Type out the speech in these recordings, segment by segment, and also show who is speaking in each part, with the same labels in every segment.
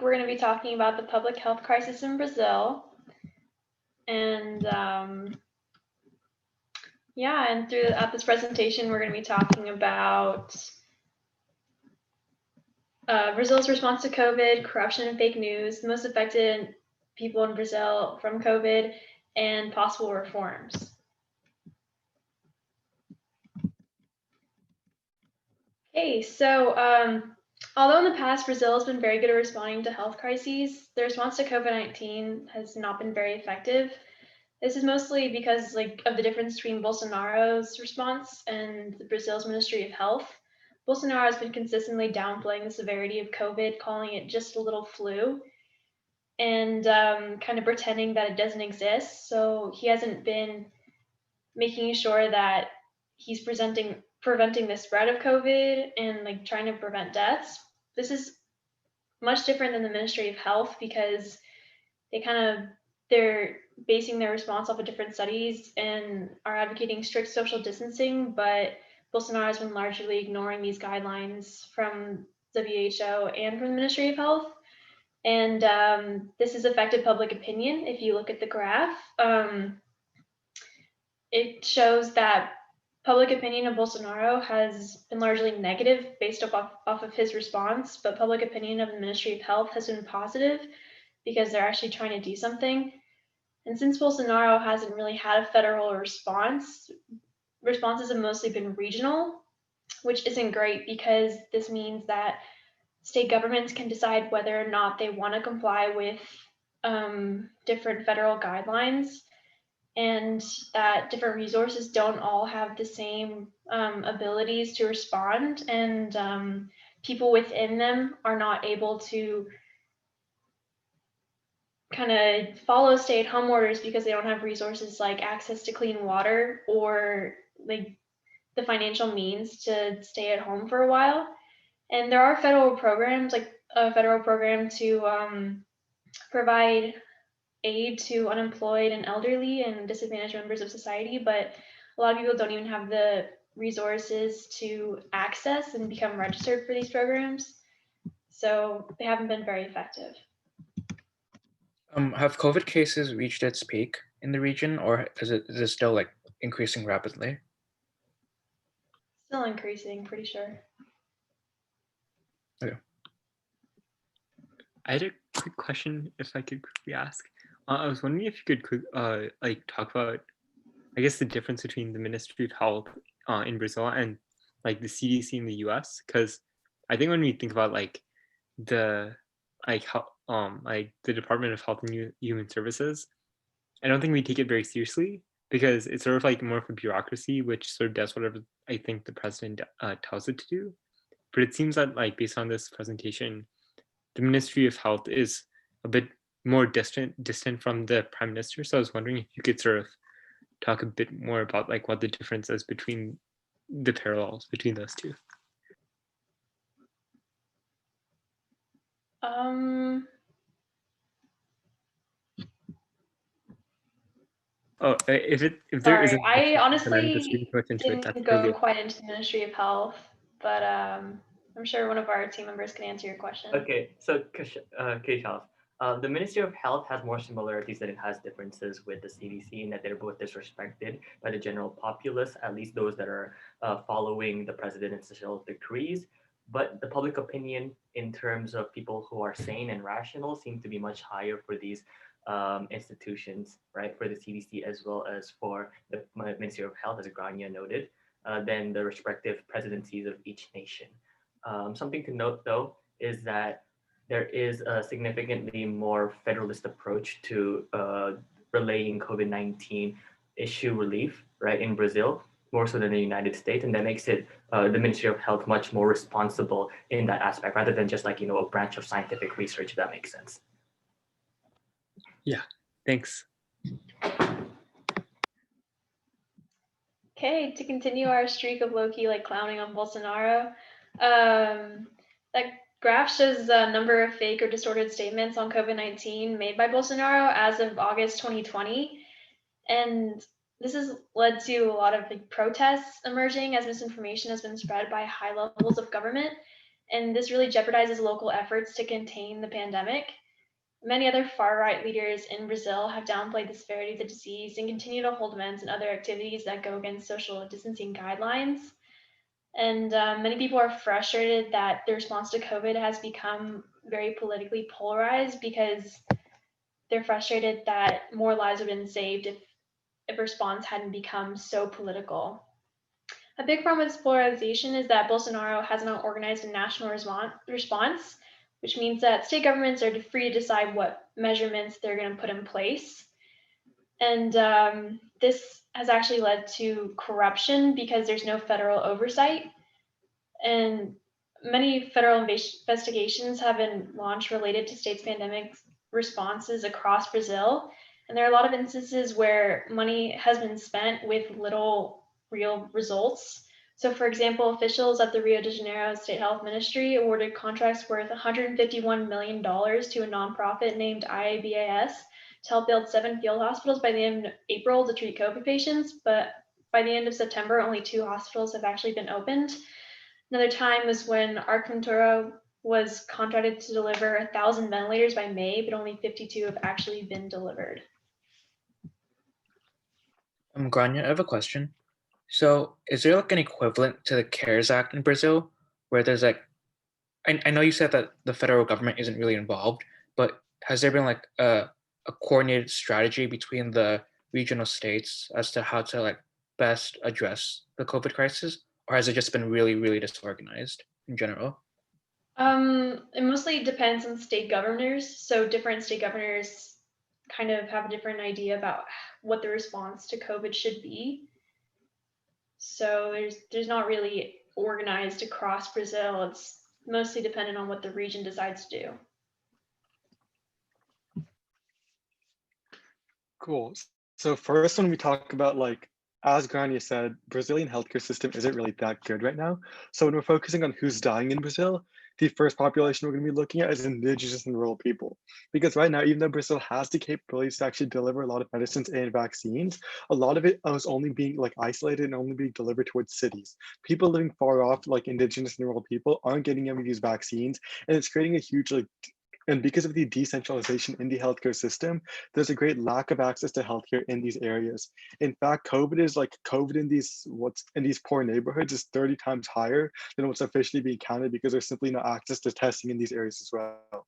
Speaker 1: we're going to be talking about the public health crisis in Brazil. And throughout this presentation, we're going to be talking about Brazil's response to COVID, corruption and fake news, the most affected people in Brazil from COVID, and possible reforms. Okay, so although in the past Brazil has been very good at responding to health crises, the response to COVID-19 has not been very effective. This is mostly because of the difference between Bolsonaro's response and Brazil's Ministry of Health. Bolsonaro has been consistently downplaying the severity of COVID, calling it just a little flu, and kind of pretending that it doesn't exist. So he hasn't been making sure that he's preventing the spread of COVID and trying to prevent deaths. This is much different than the Ministry of Health because they're basing their response off of different studies and are advocating strict social distancing, but Bolsonaro has been largely ignoring these guidelines from WHO and from the Ministry of Health. And this has affected public opinion. If you look at the graph, it shows that public opinion of Bolsonaro has been largely negative based off of his response, but public opinion of the Ministry of Health has been positive because they're actually trying to do something. And since Bolsonaro hasn't really had a federal response, responses have mostly been regional, which isn't great because this means that state governments can decide whether or not they want to comply with different federal guidelines, and that different resources don't all have the same abilities to respond, and people within them are not able to kind of follow stay-at-home orders because they don't have resources like access to clean water or the financial means to stay at home for a while. And there are federal programs, like a federal program to provide aid to unemployed and elderly and disadvantaged members of society, but a lot of people don't even have the resources to access and become registered for these programs. So they haven't been very effective.
Speaker 2: Have COVID cases reached its peak in the region, or is it still increasing rapidly?
Speaker 1: Still increasing, pretty sure.
Speaker 2: Okay.
Speaker 3: I had a quick question, if I could quickly ask. I was wondering if you could talk about, I guess, the difference between the Ministry of Health in Brazil and the CDC in the US, because I think when we think about the the Department of Health and Human Services, I don't think we take it very seriously because it's sort of more of a bureaucracy which sort of does whatever I think the president tells it to do. But it seems that based on this presentation, the Ministry of Health is a bit more distant from the Prime Minister. So I was wondering if you could sort of talk a bit more about what the difference is between the parallels between those two. If there isn't,
Speaker 1: I honestly
Speaker 3: didn't
Speaker 1: go quite into the Ministry of Health, but I'm sure one of our team members can answer your question.
Speaker 4: Okay, so Keshav, the Ministry of Health has more similarities than it has differences with the CDC in that they're both disrespected by the general populace, at least those that are following the president's official decrees. But the public opinion in terms of people who are sane and rational seem to be much higher for these institutions, right? For the CDC as well as for the Ministry of Health, as Grania noted, than the respective presidencies of each nation. Something to note, though, is that there is a significantly more federalist approach to relaying COVID-19 issue relief, right, in Brazil, more so than the United States, and that makes it the Ministry of Health much more responsible in that aspect, rather than just a branch of scientific research, if that makes sense.
Speaker 3: Yeah, thanks.
Speaker 1: Okay, to continue our streak of low-key clowning on Bolsonaro, that graph shows the number of fake or distorted statements on COVID-19 made by Bolsonaro as of August 2020. And this has led to a lot of protests emerging as misinformation has been spread by high levels of government. and this really jeopardizes local efforts to contain the pandemic. Many other far-right leaders in Brazil have downplayed the severity of the disease and continue to hold events and other activities that go against social distancing guidelines. And many people are frustrated that the response to COVID has become very politically polarized because they're frustrated that more lives would have been saved if response hadn't become so political. A big problem with this polarization is that Bolsonaro has not organized a national response, which means that state governments are free to decide what measurements they're going to put in place. And this has actually led to corruption because there's no federal oversight. And many federal investigations have been launched related to states' pandemic responses across Brazil. And there are a lot of instances where money has been spent with little real results. So, for example, officials at the Rio de Janeiro State Health Ministry awarded contracts worth $151 million to a nonprofit named IABAS to help build 7 field hospitals by the end of April to treat COVID patients. But by the end of September, only 2 hospitals have actually been opened. Another time was when Arcventura was contracted to deliver 1,000 ventilators by May, but only 52 have actually been delivered.
Speaker 2: Grania, I have a question. So is there like an equivalent to the CARES Act in Brazil where there's like, I know you said that the federal government isn't really involved, but has there been like a coordinated strategy between the regional states as to how to like best address the COVID crisis? Or has it just been really, really disorganized in general?
Speaker 1: It mostly depends on state governors. So different state governors kind of have a different idea about what the response to COVID should be. So there's not really organized across Brazil. It's mostly dependent on what the region decides to do.
Speaker 5: Cool. So first, when we talk about like, as Grania said, Brazilian healthcare system isn't really that good right now. So when we're focusing on who's dying in Brazil, the first population we're going to be looking at is indigenous and rural people. Because right now, even though Brazil has the capabilities to actually deliver a lot of medicines and vaccines, a lot of it is only being like isolated and only being delivered towards cities. People living far off, like indigenous and rural people, aren't getting any of these vaccines, and it's creating a huge and because of the decentralization in the healthcare system, there's a great lack of access to healthcare in these areas. In fact, COVID in these poor neighborhoods is 30 times higher than what's officially being counted because there's simply no access to testing in these areas as well.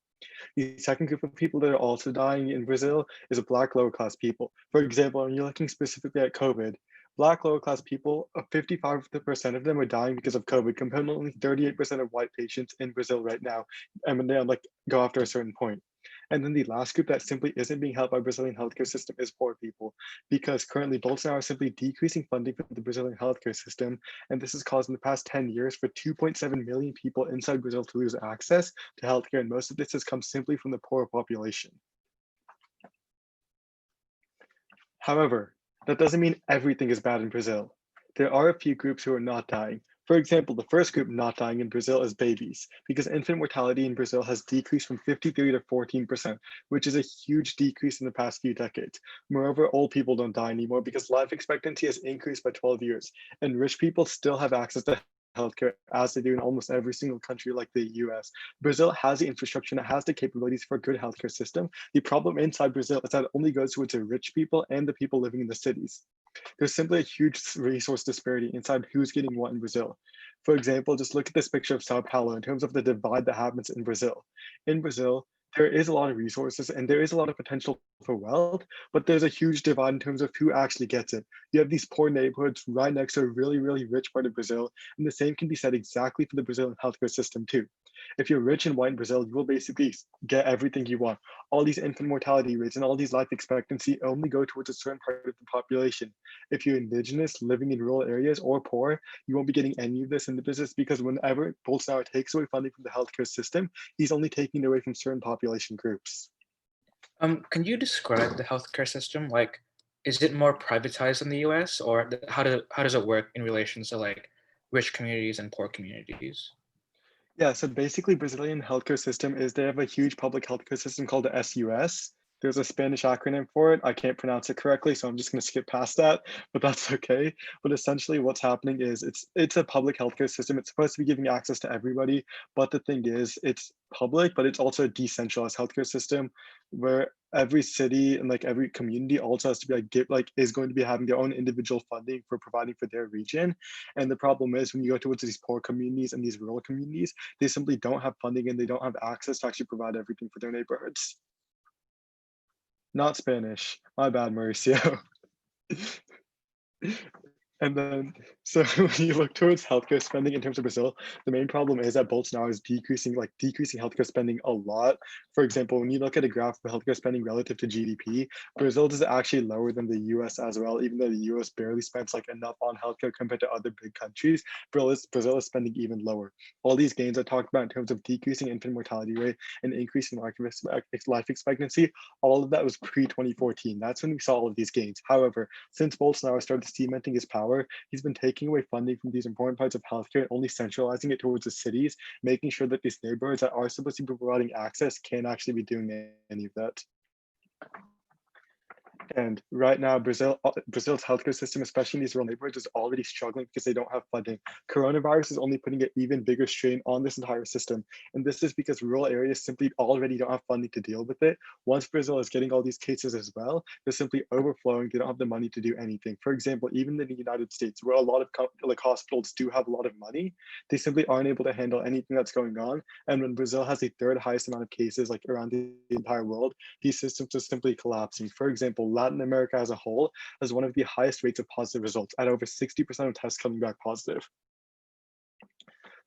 Speaker 5: The second group of people that are also dying in Brazil is Black lower class people. For example, when you're looking specifically at COVID, Black lower class people, 55% of them are dying because of COVID, compared to only 38% of white patients in Brazil right now. And when they like go after a certain point. And then the last group that simply isn't being helped by Brazilian healthcare system is poor people, because currently Bolsonaro is simply decreasing funding for the Brazilian healthcare system. And this has caused in the past 10 years for 2.7 million people inside Brazil to lose access to healthcare. And most of this has come simply from the poor population. However, that doesn't mean everything is bad in Brazil. There are a few groups who are not dying. For example, the first group not dying in Brazil is babies, because infant mortality in Brazil has decreased from 53 to 14%, which is a huge decrease in the past few decades. Moreover, old people don't die anymore because life expectancy has increased by 12 years, and rich people still have access to healthcare as they do in almost every single country like the US. Brazil has the infrastructure and it has the capabilities for a good healthcare system. The problem inside Brazil is that it only goes towards the rich people and the people living in the cities. There's simply a huge resource disparity inside who's getting what in Brazil. For example, just look at this picture of Sao Paulo in terms of the divide that happens in Brazil. In Brazil, there is a lot of resources and there is a lot of potential for wealth, but there's a huge divide in terms of who actually gets it. You have these poor neighborhoods right next to a really, really rich part of Brazil, and the same can be said exactly for the Brazilian healthcare system too. If you're rich and white in Brazil, you will basically get everything you want. All these infant mortality rates and all these life expectancy only go towards a certain part of the population. If you're indigenous, living in rural areas, or poor, you won't be getting any of this in the business, because whenever Bolsonaro takes away funding from the healthcare system, he's only taking it away from certain population groups.
Speaker 2: Can you describe the healthcare system? Like, is it more privatized in the US, or how does it work in relation to like rich communities and poor communities?
Speaker 5: Yeah, so basically Brazilian healthcare system is they have a huge public healthcare system called the SUS. There's a Spanish acronym for it. I can't pronounce it correctly, so I'm just going to skip past that, but that's okay. But essentially what's happening is it's a public healthcare system. It's supposed to be giving access to everybody, but the thing is it's public, but it's also a decentralized healthcare system where every city and like every community also has to be is going to be having their own individual funding for providing for their region. And the problem is when you go towards these poor communities and these rural communities, they simply don't have funding and they don't have access to actually provide everything for their neighborhoods. Not Spanish. My bad, Mauricio. And then, so when you look towards healthcare spending in terms of Brazil, the main problem is that Bolsonaro is decreasing healthcare spending a lot. For example, when you look at a graph of healthcare spending relative to GDP, Brazil is actually lower than the US as well, even though the US barely spends like enough on healthcare compared to other big countries. Brazil is spending even lower. All these gains I talked about in terms of decreasing infant mortality rate and increasing life expectancy, all of that was pre-2014. That's when we saw all of these gains. However, since Bolsonaro started cementing his power, he's been taking away funding from these important parts of healthcare and only centralizing it towards the cities, making sure that these neighborhoods that are supposed to be providing access can't actually be doing any of that. And right now, Brazil's healthcare system, especially in these rural neighborhoods, is already struggling because they don't have funding. Coronavirus is only putting an even bigger strain on this entire system. And this is because rural areas simply already don't have funding to deal with it. Once Brazil is getting all these cases as well, they're simply overflowing. They don't have the money to do anything. For example, even in the United States, where a lot of hospitals do have a lot of money, they simply aren't able to handle anything that's going on. And when Brazil has the third highest amount of cases like around the entire world, these systems are simply collapsing. For example, Latin America as a whole has one of the highest rates of positive results at over 60% of tests coming back positive.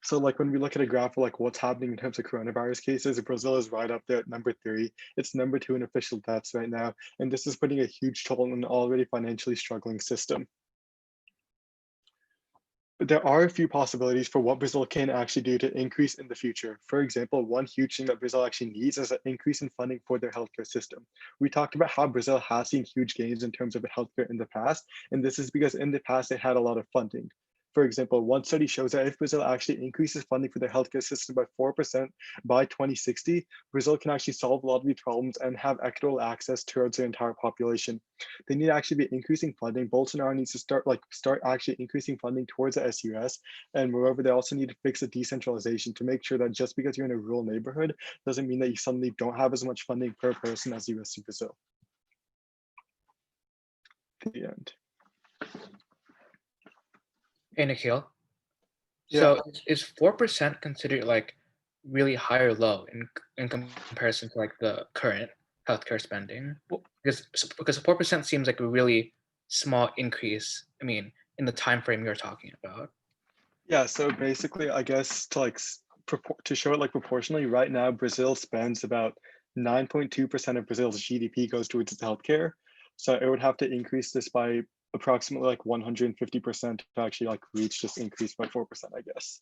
Speaker 5: So like when we look at a graph of like what's happening in terms of coronavirus cases, Brazil is right up there at number 3. It's number 2 in official deaths right now. And this is putting a huge toll on an already financially struggling system. But there are a few possibilities for what Brazil can actually do to increase in the future. For example, one huge thing that Brazil actually needs is an increase in funding for their healthcare system. We talked about how Brazil has seen huge gains in terms of healthcare in the past, and this is because in the past it had a lot of funding. For example, one study shows that if Brazil actually increases funding for the healthcare system by 4% by 2060, Brazil can actually solve a lot of these problems and have equitable access towards their entire population. They need to actually be increasing funding. Bolsonaro needs to start actually increasing funding towards the SUS. And moreover, they also need to fix the decentralization to make sure that just because you're in a rural neighborhood doesn't mean that you suddenly don't have as much funding per person as the rest of Brazil. The end.
Speaker 2: Hey, Nikhil.
Speaker 5: Yeah.
Speaker 2: So is 4% considered like really high or low in comparison to like the current healthcare spending? Because 4% seems like a really small increase. I mean, in the time frame you're talking about.
Speaker 5: Yeah. So basically, I guess to show it like proportionally, right now Brazil spends about 9.2% of Brazil's GDP goes towards its healthcare. So it would have to increase this by approximately like 150% to actually like reach this increase by 4%, I guess.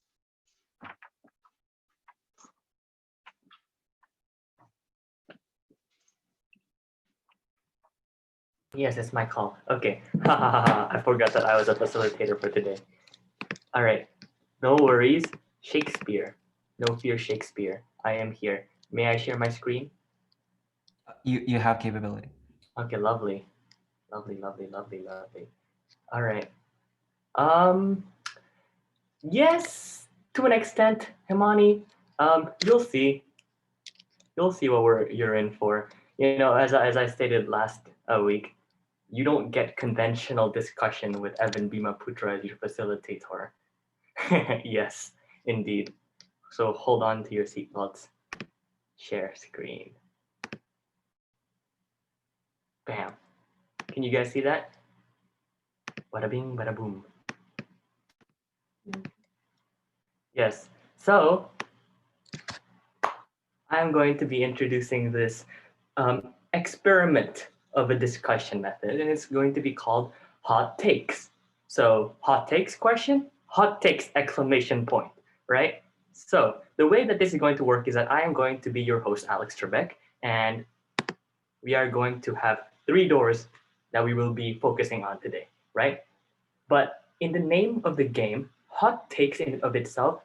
Speaker 4: Yes, it's my call. Okay. I forgot that I was a facilitator for today. All right. No worries. Shakespeare. No fear, Shakespeare. I am here. May I share my screen?
Speaker 6: You have capability.
Speaker 4: Okay, lovely. Lovely. All right. Yes, to an extent, Himani. You'll see. You'll see what you're in for. You know, as I stated last week, you don't get conventional discussion with Evan Bima Putra as your facilitator. Yes, indeed. So hold on to your seatbelts. Share screen. Bam. Can you guys see that? Bada bing, bada boom. Yes. So I'm going to be introducing this experiment of a discussion method, and it's going to be called hot takes. So hot takes question, hot takes exclamation point, right? So the way that this is going to work is that I am going to be your host, Alex Trebek, and we are going to have 3 doors that we will be focusing on today, right? But in the name of the game, hot takes in and of itself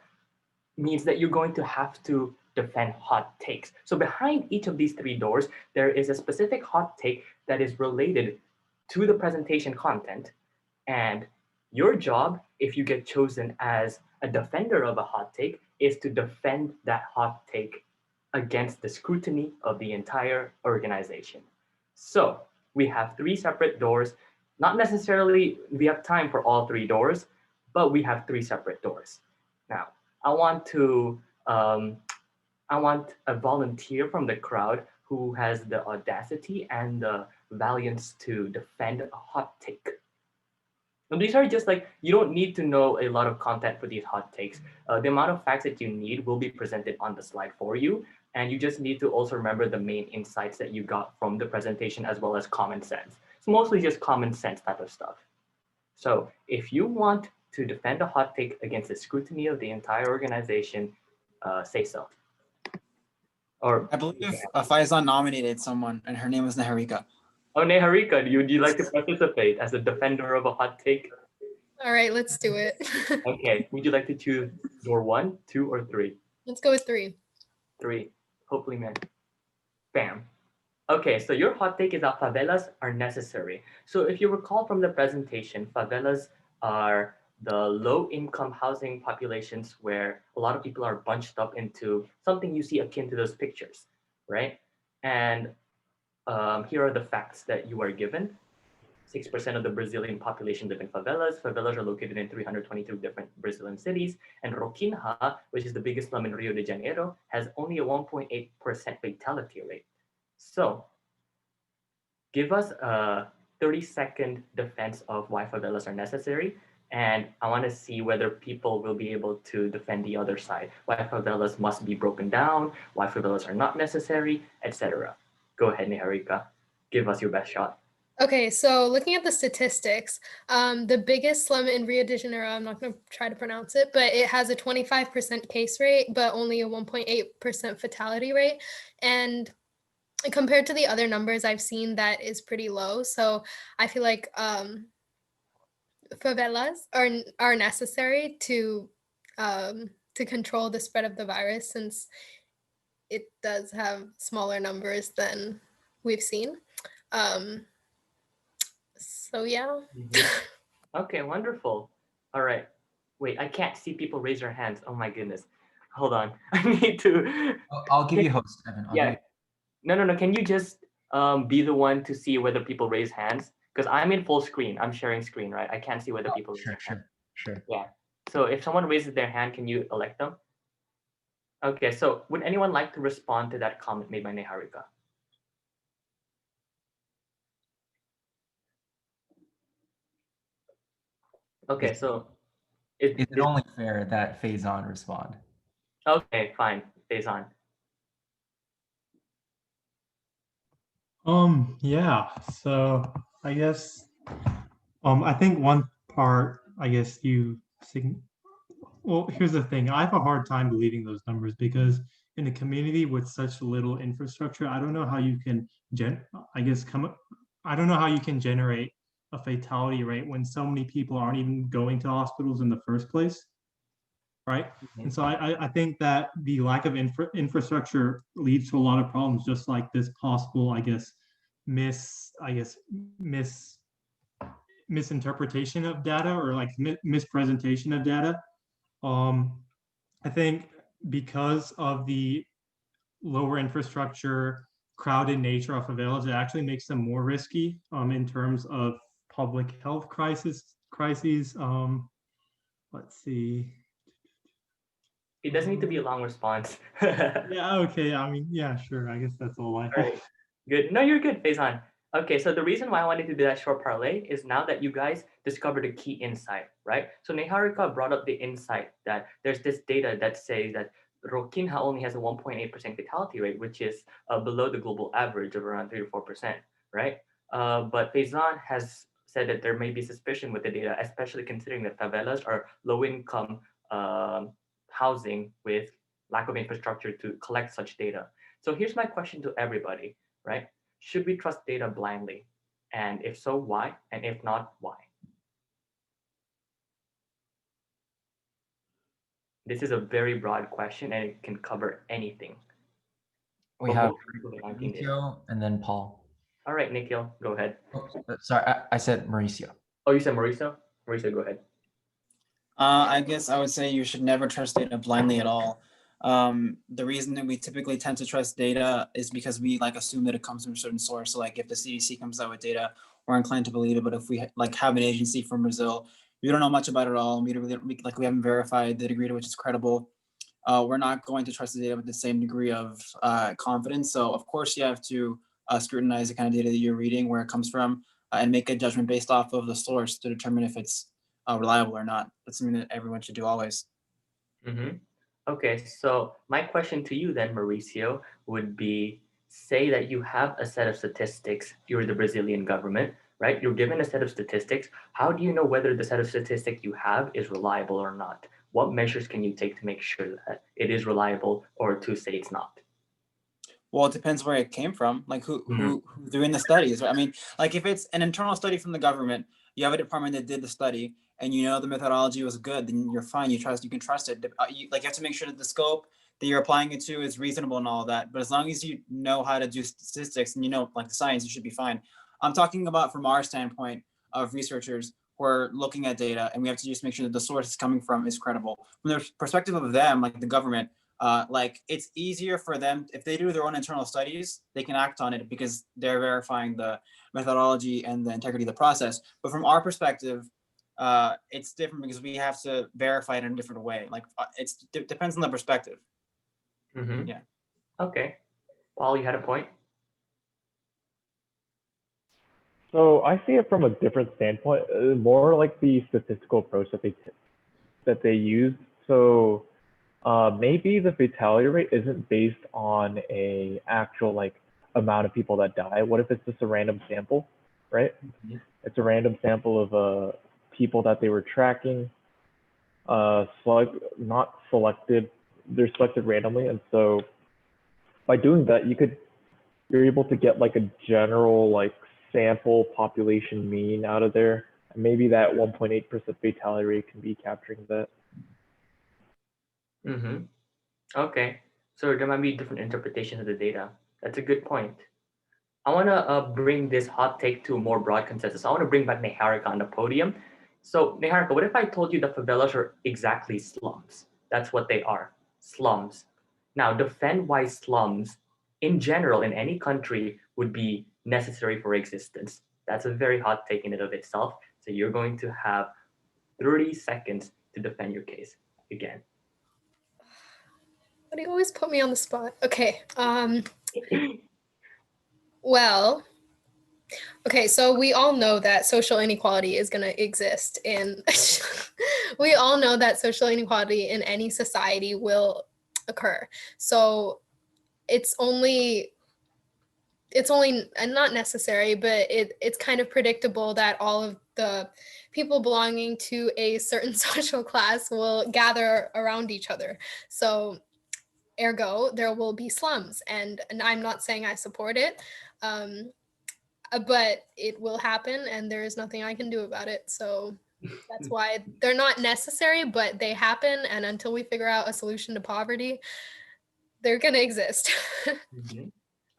Speaker 4: means that you're going to have to defend hot takes. So behind each of these 3 doors, there is a specific hot take that is related to the presentation content. And your job, if you get chosen as a defender of a hot take, is to defend that hot take against the scrutiny of the entire organization. So we have 3 separate doors. Not necessarily we have time for all 3 doors, but we have 3 separate doors. Now, I want a volunteer from the crowd who has the audacity and the valiance to defend a hot take. And these are just like, you don't need to know a lot of content for these hot takes. The amount of facts that you need will be presented on the slide for you. And you just need to also remember the main insights that you got from the presentation as well as common sense. It's mostly just common sense type of stuff. So if you want to defend a hot take against the scrutiny of the entire organization, say so. Or
Speaker 7: I believe Faizan nominated someone, and her name was Neharika.
Speaker 4: oh, Neharika, would you like to participate as a defender of a hot take?
Speaker 8: All right, let's do it.
Speaker 4: Okay, would you like to choose door 1, 2, or 3?
Speaker 8: Let's go with 3.
Speaker 4: 3, hopefully, man. Bam. Okay, so your hot take is that favelas are necessary. So if you recall from the presentation, favelas are the low-income housing populations where a lot of people are bunched up into something you see akin to those pictures, right? And here are the facts that you are given. 6% of the Brazilian population live in favelas. Favelas are located in 322 different Brazilian cities. And Roquinha, which is the biggest slum in Rio de Janeiro, has only a 1.8% fatality rate. So give us a 30-second defense of why favelas are necessary. And I want to see whether people will be able to defend the other side, why favelas must be broken down, why favelas are not necessary, etc. Go ahead, Neharika. Give us your best shot.
Speaker 8: Okay, so looking at the statistics, the biggest slum in Rio de Janeiro, I'm not going to try to pronounce it, but it has a 25% case rate, but only a 1.8% fatality rate. And compared to the other numbers I've seen, that is pretty low. So I feel like favelas are necessary to control the spread of the virus, since it does have smaller numbers than we've seen. So yeah.
Speaker 4: Okay, wonderful. All right. Wait, I can't see people raise their hands. Oh my goodness. Hold on. I need to.
Speaker 6: I'll give you host, Evan. I'll
Speaker 4: Yeah.
Speaker 6: give
Speaker 4: No. Can you just be the one to see whether people raise hands? Because I'm in full screen. I'm sharing screen, right? I can't see whether people raise their hand.
Speaker 6: Sure.
Speaker 4: Yeah. So if someone raises their hand, can you elect them? Okay, so would anyone like to respond to that comment made by Neharika? Okay, so
Speaker 6: Is it only fair that Faizan respond?
Speaker 4: okay, fine. Faizan.
Speaker 9: Yeah, so I guess I think one part, I guess well, here's the thing. I have a hard time believing those numbers because in a community with such little infrastructure, I don't know how you can I don't know how you can generate a fatality rate when so many people aren't even going to hospitals in the first place. Right. And so I think that the lack of infrastructure leads to a lot of problems, just like this possible, misinterpretation of data, or like mispresentation of data. I think because of the lower infrastructure, crowded nature of favelas, it actually makes them more risky in terms of public health crises. Let's see.
Speaker 4: It doesn't need to be a long response.
Speaker 9: Yeah, okay. I mean, yeah, sure. I guess that's all I have.
Speaker 4: All right. Good. No, you're good, Faizan. Okay, so the reason why I wanted to do that short parlay is now that you guys discovered a key insight, right? So Neharika brought up the insight that there's this data that says that Roquinha only has a 1.8% fatality rate, which is below the global average of around 3 to 4%, right? But Faizan has said that there may be suspicion with the data, especially considering that favelas are low-income housing with lack of infrastructure to collect such data. So here's my question to everybody, right? Should we trust data blindly? And if so, why? And if not, why? This is a very broad question and it can cover anything.
Speaker 6: We
Speaker 4: But
Speaker 6: have
Speaker 4: mostly COVID-19 data.
Speaker 6: Mauricio and then Paul.
Speaker 4: All right, Nikhil, go ahead.
Speaker 6: Oh, sorry, I said Mauricio.
Speaker 4: Oh, you said Mauricio? Mauricio, go ahead.
Speaker 7: I guess I would say you should never trust data blindly at all. The reason that we typically tend to trust data is because we like assume that it comes from a certain source. So like if the CDC comes out with data, we're inclined to believe it. But if we like have an agency from Brazil, we don't know much about it at all. We haven't verified the degree to which it's credible. We're not going to trust the data with the same degree of confidence. So of course you have to scrutinize the kind of data that you're reading, where it comes from, and make a judgment based off of the source to determine if it's reliable or not. That's something that everyone should do always.
Speaker 4: Mm-hmm. Okay, so my question to you then, Mauricio, would be, say that you have a set of statistics, you're the Brazilian government, right? You're given a set of statistics. How do you know whether the set of statistics you have is reliable or not? What measures can you take to make sure that it is reliable or to say it's not?
Speaker 7: Well, it depends where it came from, like who's doing the studies. I mean, like if it's an internal study from the government, you have a department that did the study, and you know the methodology was good, then you're fine. You can trust it. You have to make sure that the scope that you're applying it to is reasonable and all of that. But as long as you know how to do statistics and you know like the science, you should be fine. I'm talking about from our standpoint of researchers who are looking at data, and we have to just make sure that the source it's coming from is credible. From the perspective of them, like the government, like it's easier for them if they do their own internal studies, they can act on it because they're verifying the methodology and the integrity of the process. But from our perspective, it's different because we have to verify it in a different way. Like it depends on the perspective.
Speaker 4: Mm-hmm.
Speaker 7: Yeah.
Speaker 4: Okay. Paul, you had a point?
Speaker 10: So I see it from a different standpoint, more like the statistical approach that they use. So maybe the fatality rate isn't based on a actual like amount of people that die. What if it's just a random sample, right?
Speaker 4: Mhm.
Speaker 10: It's a random sample of people that they were tracking, not selected. They're selected randomly, and so by doing that, you're able to get like a general like sample population mean out of there. And maybe that 1.8% fatality rate can be capturing that.
Speaker 4: Mm-hmm. Okay. So there might be different interpretations of the data. That's a good point. I want to bring this hot take to a more broad consensus. I want to bring back Niharika on the podium. So Niharika, what if I told you the favelas are exactly slums? That's what they are, slums. Now, defend why slums in general in any country would be necessary for existence. That's a very hot take in and of itself. So you're going to have 30 seconds to defend your case again.
Speaker 8: But you always put me on the spot. Okay. Well, okay, so we all know that social inequality is going to exist, and we all know that social inequality in any society will occur. So it's only not necessary, but it's kind of predictable that all of the people belonging to a certain social class will gather around each other. So ergo, there will be slums, and I'm not saying I support it, but it will happen, and there is nothing I can do about it. So that's why they're not necessary, but they happen, and until we figure out a solution to poverty, they're gonna exist.
Speaker 4: Mhm.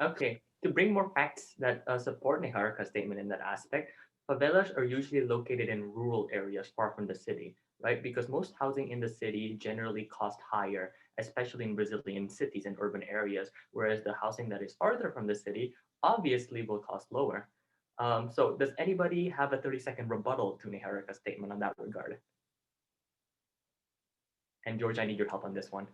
Speaker 4: Okay, to bring more facts that support Niharika's statement in that aspect, favelas are usually located in rural areas far from the city, right? Because most housing in the city generally cost higher, especially in Brazilian cities and urban areas, whereas the housing that is farther from the city obviously will cost lower. So does anybody have a 30-second rebuttal to Niharika's statement on that regard? And George, I need your help on this one.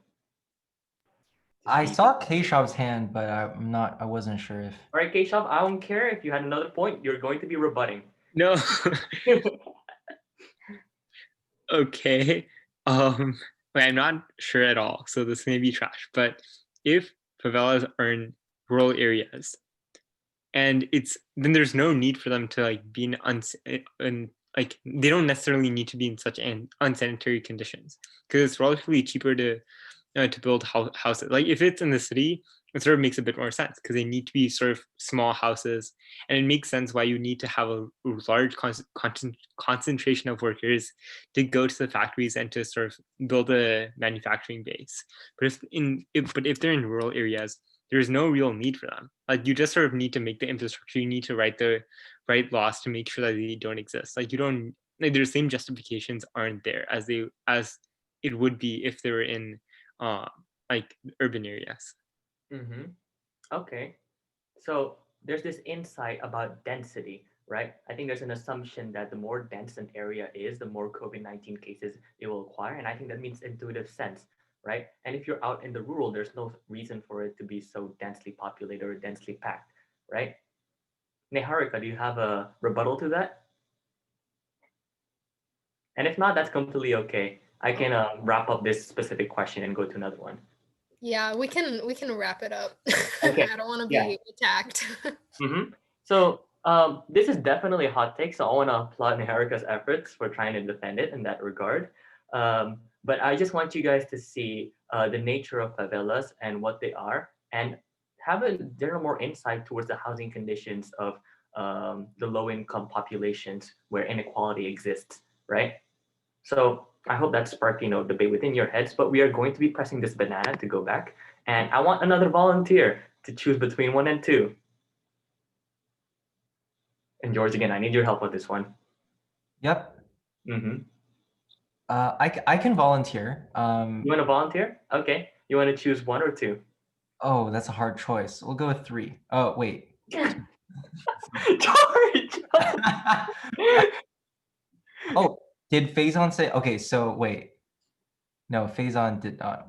Speaker 6: I saw Keshav's hand, but I wasn't sure if.
Speaker 4: All right, Keshav, I don't care if you had another point, you're going to be rebutting.
Speaker 3: No. Okay. I'm not sure at all, so this may be trash. But if favelas are in rural areas, and then there's no need for them to like be in like they don't necessarily need to be in such unsanitary conditions because it's relatively cheaper to build houses. Like if it's in the city, it sort of makes a bit more sense because they need to be sort of small houses, and it makes sense why you need to have a large concentration of workers to go to the factories and to sort of build a manufacturing base. But if they're in rural areas, there's no real need for them. Like you just sort of need to make the infrastructure. You need to write the right laws to make sure that they don't exist. Like you don't like their same justifications aren't there as it would be if they were in like urban areas.
Speaker 4: Mm-hmm. Okay. So there's this insight about density, right? I think there's an assumption that the more dense an area is, the more COVID-19 cases it will acquire. And I think that means intuitive sense, right? And if you're out in the rural, there's no reason for it to be so densely populated or densely packed, right? Neharika, do you have a rebuttal to that? And if not, that's completely okay. I can wrap up this specific question and go to another one.
Speaker 8: Yeah, we can wrap it up.
Speaker 4: Okay.
Speaker 8: I don't want to
Speaker 4: Yeah.
Speaker 8: be attacked.
Speaker 4: Mm-hmm. So this is definitely a hot take. So I want to applaud Niharika's efforts for trying to defend it in that regard. But I just want you guys to see the nature of favelas and what they are, and have a general more insight towards the housing conditions of the low-income populations where inequality exists, right? So I hope that sparked, debate within your heads, but we are going to be pressing this banana to go back. And I want another volunteer to choose between 1 and 2. And George, again, I need your help with this one.
Speaker 6: Yep.
Speaker 4: Mm-hmm.
Speaker 6: I can volunteer.
Speaker 4: You want to volunteer? Okay. You want to choose 1 or 2?
Speaker 6: Oh, that's a hard choice. We'll go with 3. Oh, wait.
Speaker 4: George!
Speaker 6: Oh, did Faison say? Okay, so wait. No, Faison did not.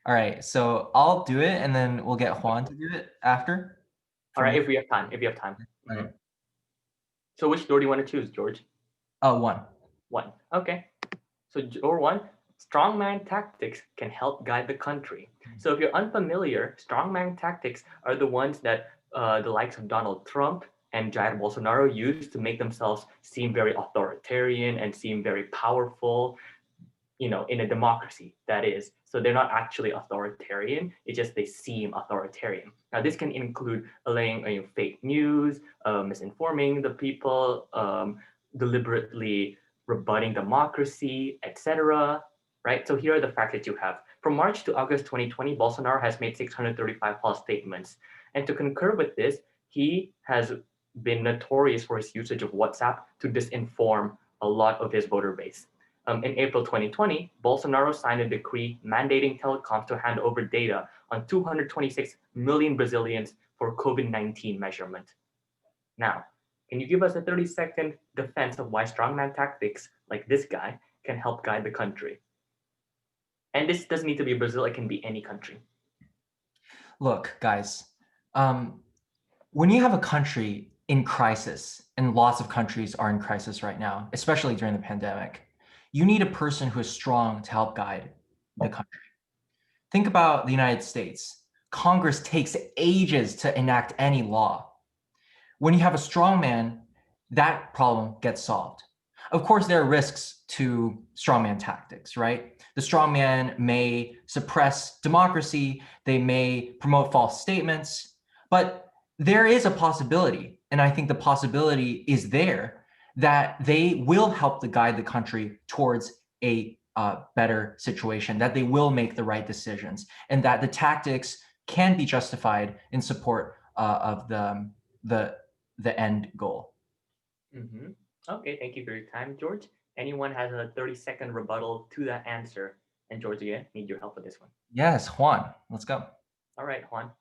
Speaker 6: All right, so I'll do it, and then we'll get Juan to do it after.
Speaker 4: All right, if we have time.
Speaker 6: Okay.
Speaker 4: So which door do you want to choose, George?
Speaker 6: 1.
Speaker 4: 1. Okay. So door 1, strongman tactics can help guide the country. So if you're unfamiliar, strongman tactics are the ones that the likes of Donald Trump and Jair Bolsonaro use to make themselves seem very authoritarian and seem very powerful, in a democracy, that is. So they're not actually authoritarian, it's just they seem authoritarian. Now this can include allaying fake news, misinforming the people, deliberately rebutting democracy, etc. Right? So here are the facts that you have. From March to August 2020, Bolsonaro has made 635 false statements. And to concur with this, he has been notorious for his usage of WhatsApp to disinform a lot of his voter base. In April 2020, Bolsonaro signed a decree mandating telecoms to hand over data on 226 million Brazilians for COVID-19 measurement. Now, can you give us a 30-second defense of why strongman tactics like this guy can help guide the country? And this doesn't need to be Brazil, it can be any country.
Speaker 6: Look, guys, when you have a country in crisis, and lots of countries are in crisis right now, especially during the pandemic, you need a person who is strong to help guide the country. Think about the United States. Congress takes ages to enact any law. When you have a strong man, that problem gets solved. Of course, there are risks to strongman tactics, right? The strongman may suppress democracy, they may promote false statements, but there is a possibility, and I think the possibility is there, that they will help to guide the country towards a better situation, that they will make the right decisions, and that the tactics can be justified in support of the end goal.
Speaker 4: Mm-hmm. Okay, thank you for your time, George. Anyone has a 30-second rebuttal to that answer? And George, again, need your help with this one.
Speaker 6: Yes, Juan, let's go.
Speaker 4: All right, Juan.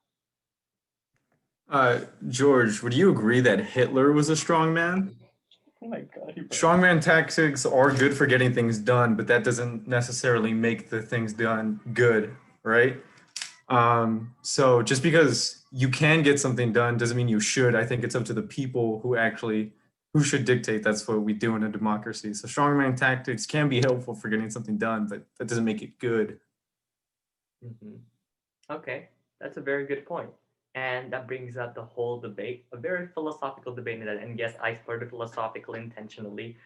Speaker 11: George, would you agree that Hitler was a strong man?
Speaker 4: Oh my God.
Speaker 11: Strongman tactics are good for getting things done, but that doesn't necessarily make the things done good, right? So just because you can get something done doesn't mean you should. I think it's up to the people who should dictate that's what we do in a democracy. So strongman tactics can be helpful for getting something done, but that doesn't make it good.
Speaker 4: Mm-hmm. Okay, that's a very good point. And that brings up the whole debate, a very philosophical debate in that. And yes, I started philosophical intentionally,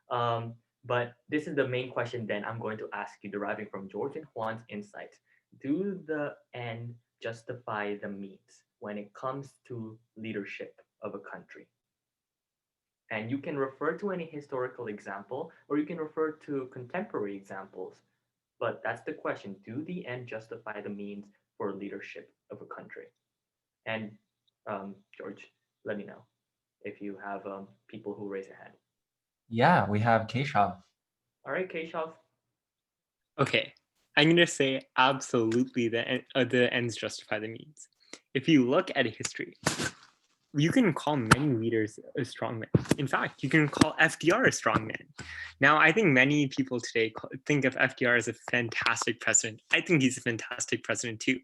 Speaker 4: but this is the main question then I'm going to ask you, deriving from George and Juan's insights. Do the end justify the means when it comes to leadership of a country. And you can refer to any historical example, or you can refer to contemporary examples. But that's the question. Do the end justify the means for leadership of a country? And George, let me know if you have people who raise their hand.
Speaker 6: Yeah, we have Keshav.
Speaker 4: All right, Keshav.
Speaker 3: Okay, I'm going to say absolutely the ends justify the means. If you look at history, you can call many leaders a strongman. In fact, you can call FDR a strongman. Now, I think many people today think of FDR as a fantastic president. I think he's a fantastic president too.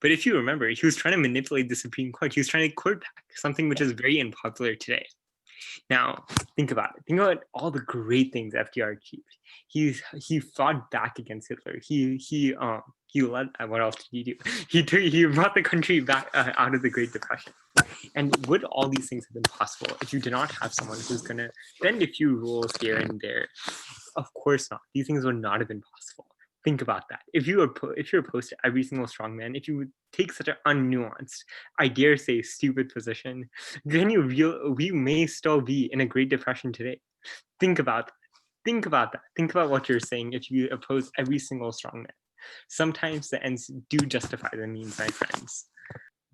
Speaker 3: But if you remember, he was trying to manipulate the Supreme Court. He was trying to court back, something which is very unpopular today. Now, think about it. Think about all the great things FDR achieved. He fought back against Hitler. He led. What else did he do? He brought the country back out of the Great Depression. And would all these things have been possible if you did not have someone who's going to bend a few rules here and there? Of course not. These things would not have been possible. Think about that. If you're opposed to every single strongman, if you would take such an unnuanced, I dare say stupid position, then we may still be in a Great Depression today. Think about that. Think about that. Think about what you're saying if you oppose every single strongman. Sometimes the ends do justify the means, my friends.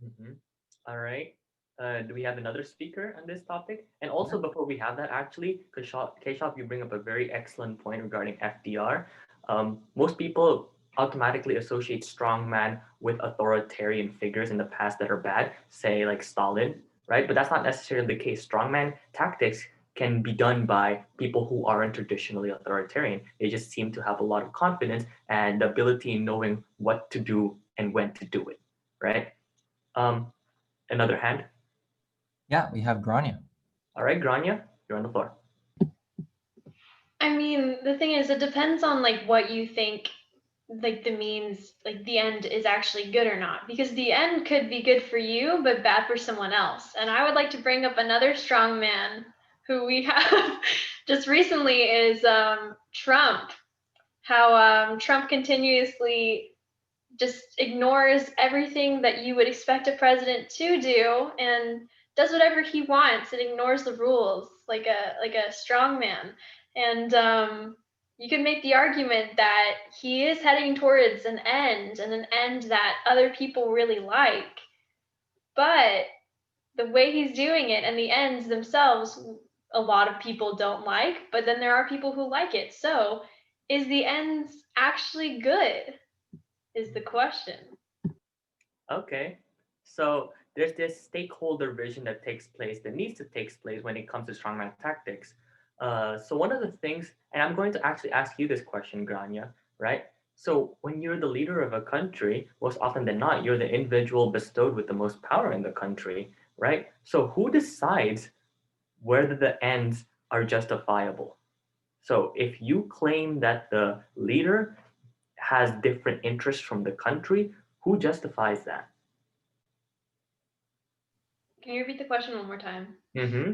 Speaker 4: Mm-hmm. All right. Do we have another speaker on this topic? And also, before we have that, actually, Keshav, you bring up a very excellent point regarding FDR. Most people automatically associate strongman with authoritarian figures in the past that are bad, say like Stalin, right? But that's not necessarily the case. Strongman tactics can be done by people who aren't traditionally authoritarian. They just seem to have a lot of confidence and the ability in knowing what to do and when to do it, right? Another hand.
Speaker 6: Yeah, we have Grania.
Speaker 4: All right, Grania, you're on the floor.
Speaker 1: I mean, the thing is, it depends on like what you think, like the means, like the end is actually good or not. Because the end could be good for you, but bad for someone else. And I would like to bring up another strong man who we have just recently is Trump. How Trump continuously just ignores everything that you would expect a president to do and does whatever he wants and ignores the rules like a strong man. And you can make the argument that he is heading towards an end and an end that other people really like. But the way he's doing it and the ends themselves, a lot of people don't like, but then there are people who like it. So is the ends actually good? Is the question.
Speaker 4: Okay, so there's this stakeholder vision that needs to take place when it comes to strongman tactics. So one of the things, and I'm going to actually ask you this question, Grania, right? So when you're the leader of a country, most often than not, you're the individual bestowed with the most power in the country, right? So who decides whether the ends are justifiable? So if you claim that the leader has different interests from the country, who justifies that?
Speaker 1: Can you repeat the question one more time?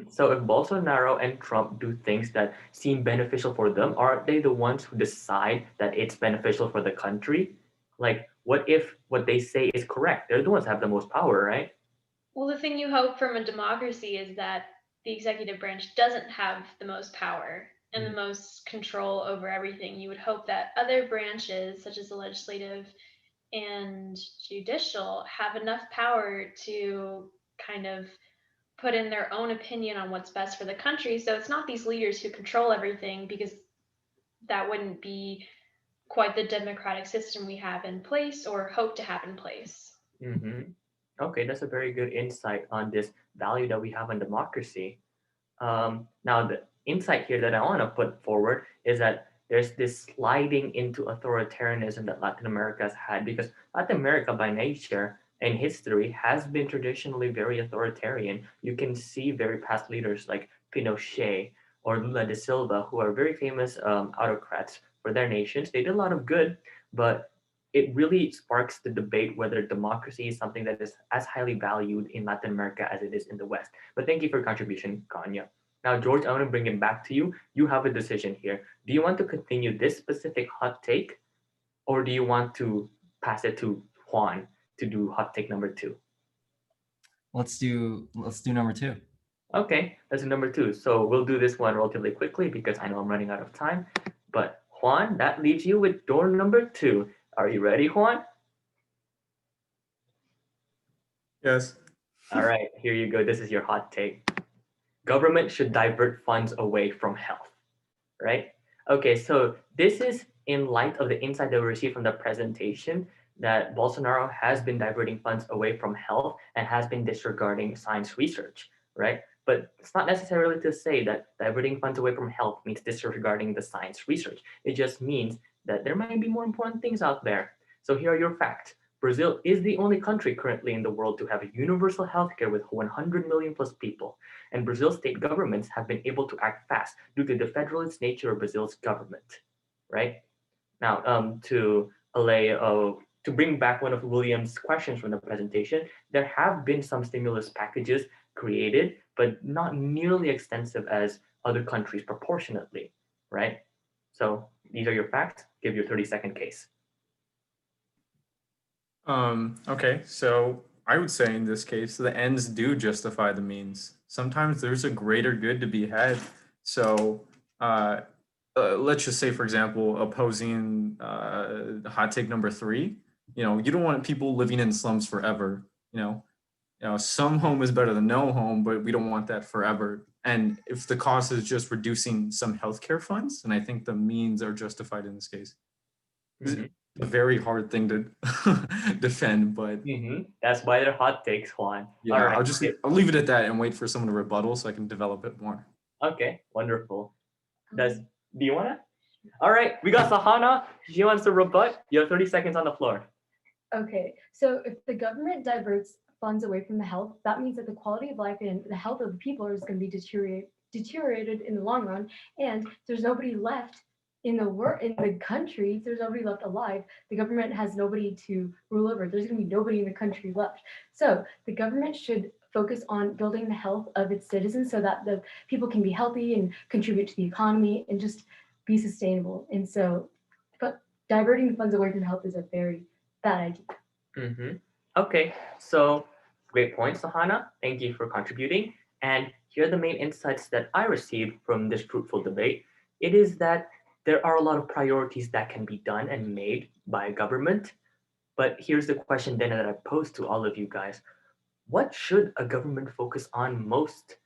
Speaker 4: So if Bolsonaro and Trump do things that seem beneficial for them, aren't they the ones who decide that it's beneficial for the country? Like, what if what they say is correct? They're the ones that have the most power, right?
Speaker 1: Well, the thing you hope from a democracy is that the executive branch doesn't have the most power and the most control over everything. You would hope that other branches, such as the legislative and judicial, have enough power to kind of put in their own opinion on what's best for the country. So it's not these leaders who control everything, because that wouldn't be quite the democratic system we have in place or hope to have in place.
Speaker 4: Okay, that's a very good insight on this value that we have in democracy. Now, the insight here that I want to put forward is that there's this sliding into authoritarianism that Latin America has had, because Latin America by nature and history has been traditionally very authoritarian. You can see very past leaders like Pinochet or Lula da Silva, who are very famous autocrats for their nations. They did a lot of good, but it really sparks the debate whether democracy is something that is as highly valued in Latin America as it is in the West. But thank you for your contribution, Grania. Now, George, I want to bring it back to you. You have a decision here. Do you want to continue this specific hot take, or do you want to pass it to Juan to do hot take number 2?
Speaker 6: Let's do number 2.
Speaker 4: Okay, that's number 2. So we'll do this one relatively quickly because I know I'm running out of time. But Juan, that leaves you with door number 2. Are you ready, Juan?
Speaker 11: Yes.
Speaker 4: All right, here you go. This is your hot take. Government should divert funds away from health, right? Okay, so this is in light of the insight that we received from the presentation that Bolsonaro has been diverting funds away from health and has been disregarding science research, right? But it's not necessarily to say that diverting funds away from health means disregarding the science research. It just means that there might be more important things out there. So here are your facts. Brazil is the only country currently in the world to have a universal healthcare with 100 million plus people. And Brazil's state governments have been able to act fast due to the federalist nature of Brazil's government, right? Now, to bring back one of William's questions from the presentation, there have been some stimulus packages created, but not nearly extensive as other countries proportionately, right? So these are your facts. Give your 30-second case.
Speaker 11: Okay, so I would say in this case, the ends do justify the means. Sometimes there's a greater good to be had. So let's just say, for example, opposing hot take number 3, you don't want people living in slums forever. Some home is better than no home, but we don't want that forever. And if the cost is just reducing some healthcare funds, then I think the means are justified in this case.
Speaker 4: Mm-hmm.
Speaker 11: A very hard thing to defend, but
Speaker 4: that's why they're hot takes, Juan.
Speaker 11: yeah,
Speaker 4: all right.
Speaker 11: I'll leave it at that and wait for someone to rebuttal so I can develop it more.
Speaker 4: Okay, wonderful. Do you wanna? All right, we got Sahana. She wants to rebut. You have 30 seconds on the floor.
Speaker 12: Okay, so if the government diverts funds away from the health, that means that the quality of life and the health of the people is going to be deteriorated in the long run, and there's nobody left in the country. If there's nobody left alive, the government has nobody to rule over. There's going to be nobody in the country left. So the government should focus on building the health of its citizens so that the people can be healthy and contribute to the economy and just be sustainable. And so, but diverting the funds away from health is a very bad idea.
Speaker 4: Okay, so great point, Sahana. Thank you for contributing. And here are the main insights that I received from this fruitful debate. It is that there are a lot of priorities that can be done and made by government. But here's the question then that I pose to all of you guys. What should a government focus on most,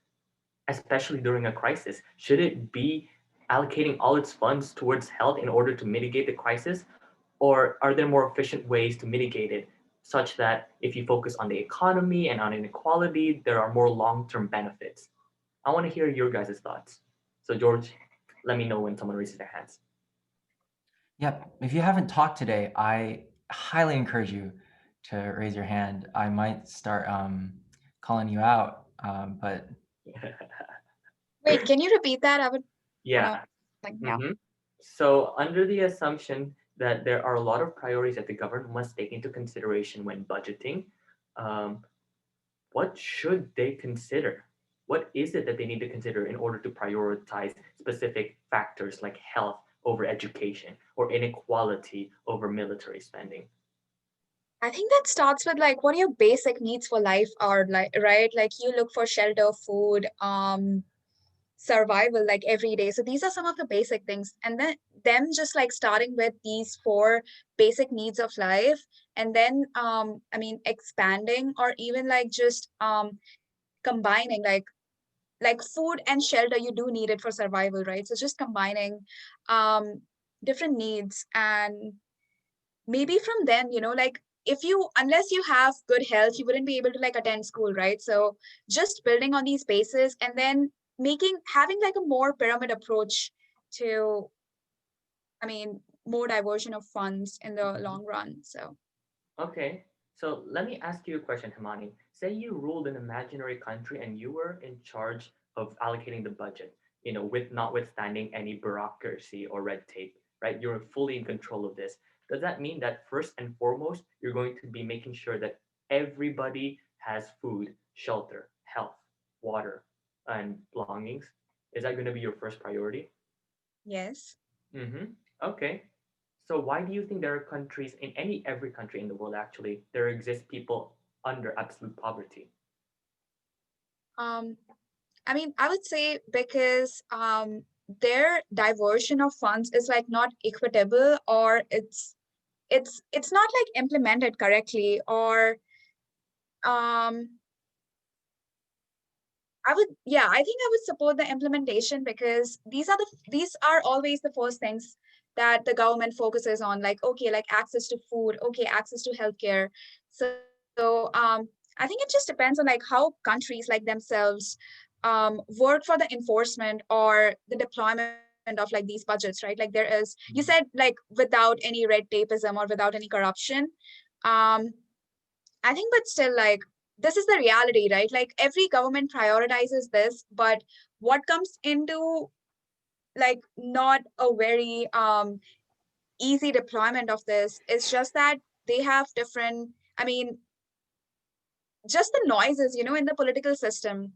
Speaker 4: especially during a crisis? Should it be allocating all its funds towards health in order to mitigate the crisis? Or are there more efficient ways to mitigate it, such that if you focus on the economy and on inequality, there are more long-term benefits? I want to hear your guys' thoughts. So George, let me know when someone raises their hands.
Speaker 6: Yep. If you haven't talked today, I highly encourage you to raise your hand. I might start calling you out, but
Speaker 13: Wait, can you repeat that? I would.
Speaker 4: Yeah.
Speaker 13: Like now.
Speaker 4: So under the assumption that there are a lot of priorities that the government must take into consideration when budgeting, what should they consider? What is it that they need to consider in order to prioritize specific factors like health over education or inequality over military spending?
Speaker 13: I think that starts with like what your basic needs for life are, like, right? Like you look for shelter, food, survival like every day. So these are some of the basic things. And then them just like starting with these 4 basic needs of life, and then expanding or even like just combining like food and shelter. You do need it for survival, right? So just combining different needs, and maybe from then, like unless you have good health, you wouldn't be able to like attend school, right? So just building on these bases, and then having like a more pyramid approach to more diversion of funds in the long run. So
Speaker 4: okay, so let me ask you a question, Himani. Say you ruled an imaginary country and you were in charge of allocating the budget, with notwithstanding any bureaucracy or red tape, right? You're fully in control of this. Does that mean that first and foremost, you're going to be making sure that everybody has food, shelter, health, water, and belongings? Is that going to be your first priority?
Speaker 13: yes.
Speaker 4: Okay. So why do you think there are countries in every country in the world actually there exist people under absolute poverty?
Speaker 13: Um, I mean, I would say because their diversion of funds is like not equitable, or it's not like implemented correctly, or um I think I would support the implementation, because these are always the first things that the government focuses on, like, okay, like access to food, okay, access to healthcare. So I think it just depends on like how countries like themselves work for the enforcement or the deployment of like these budgets, right? Like there is, you said like without any red tapeism or without any corruption. Um, I think, but still, like, this is the reality, right? Like every government prioritizes this, but what comes into like not a very easy deployment of this is just that they have different, I mean, just the noises, in the political system.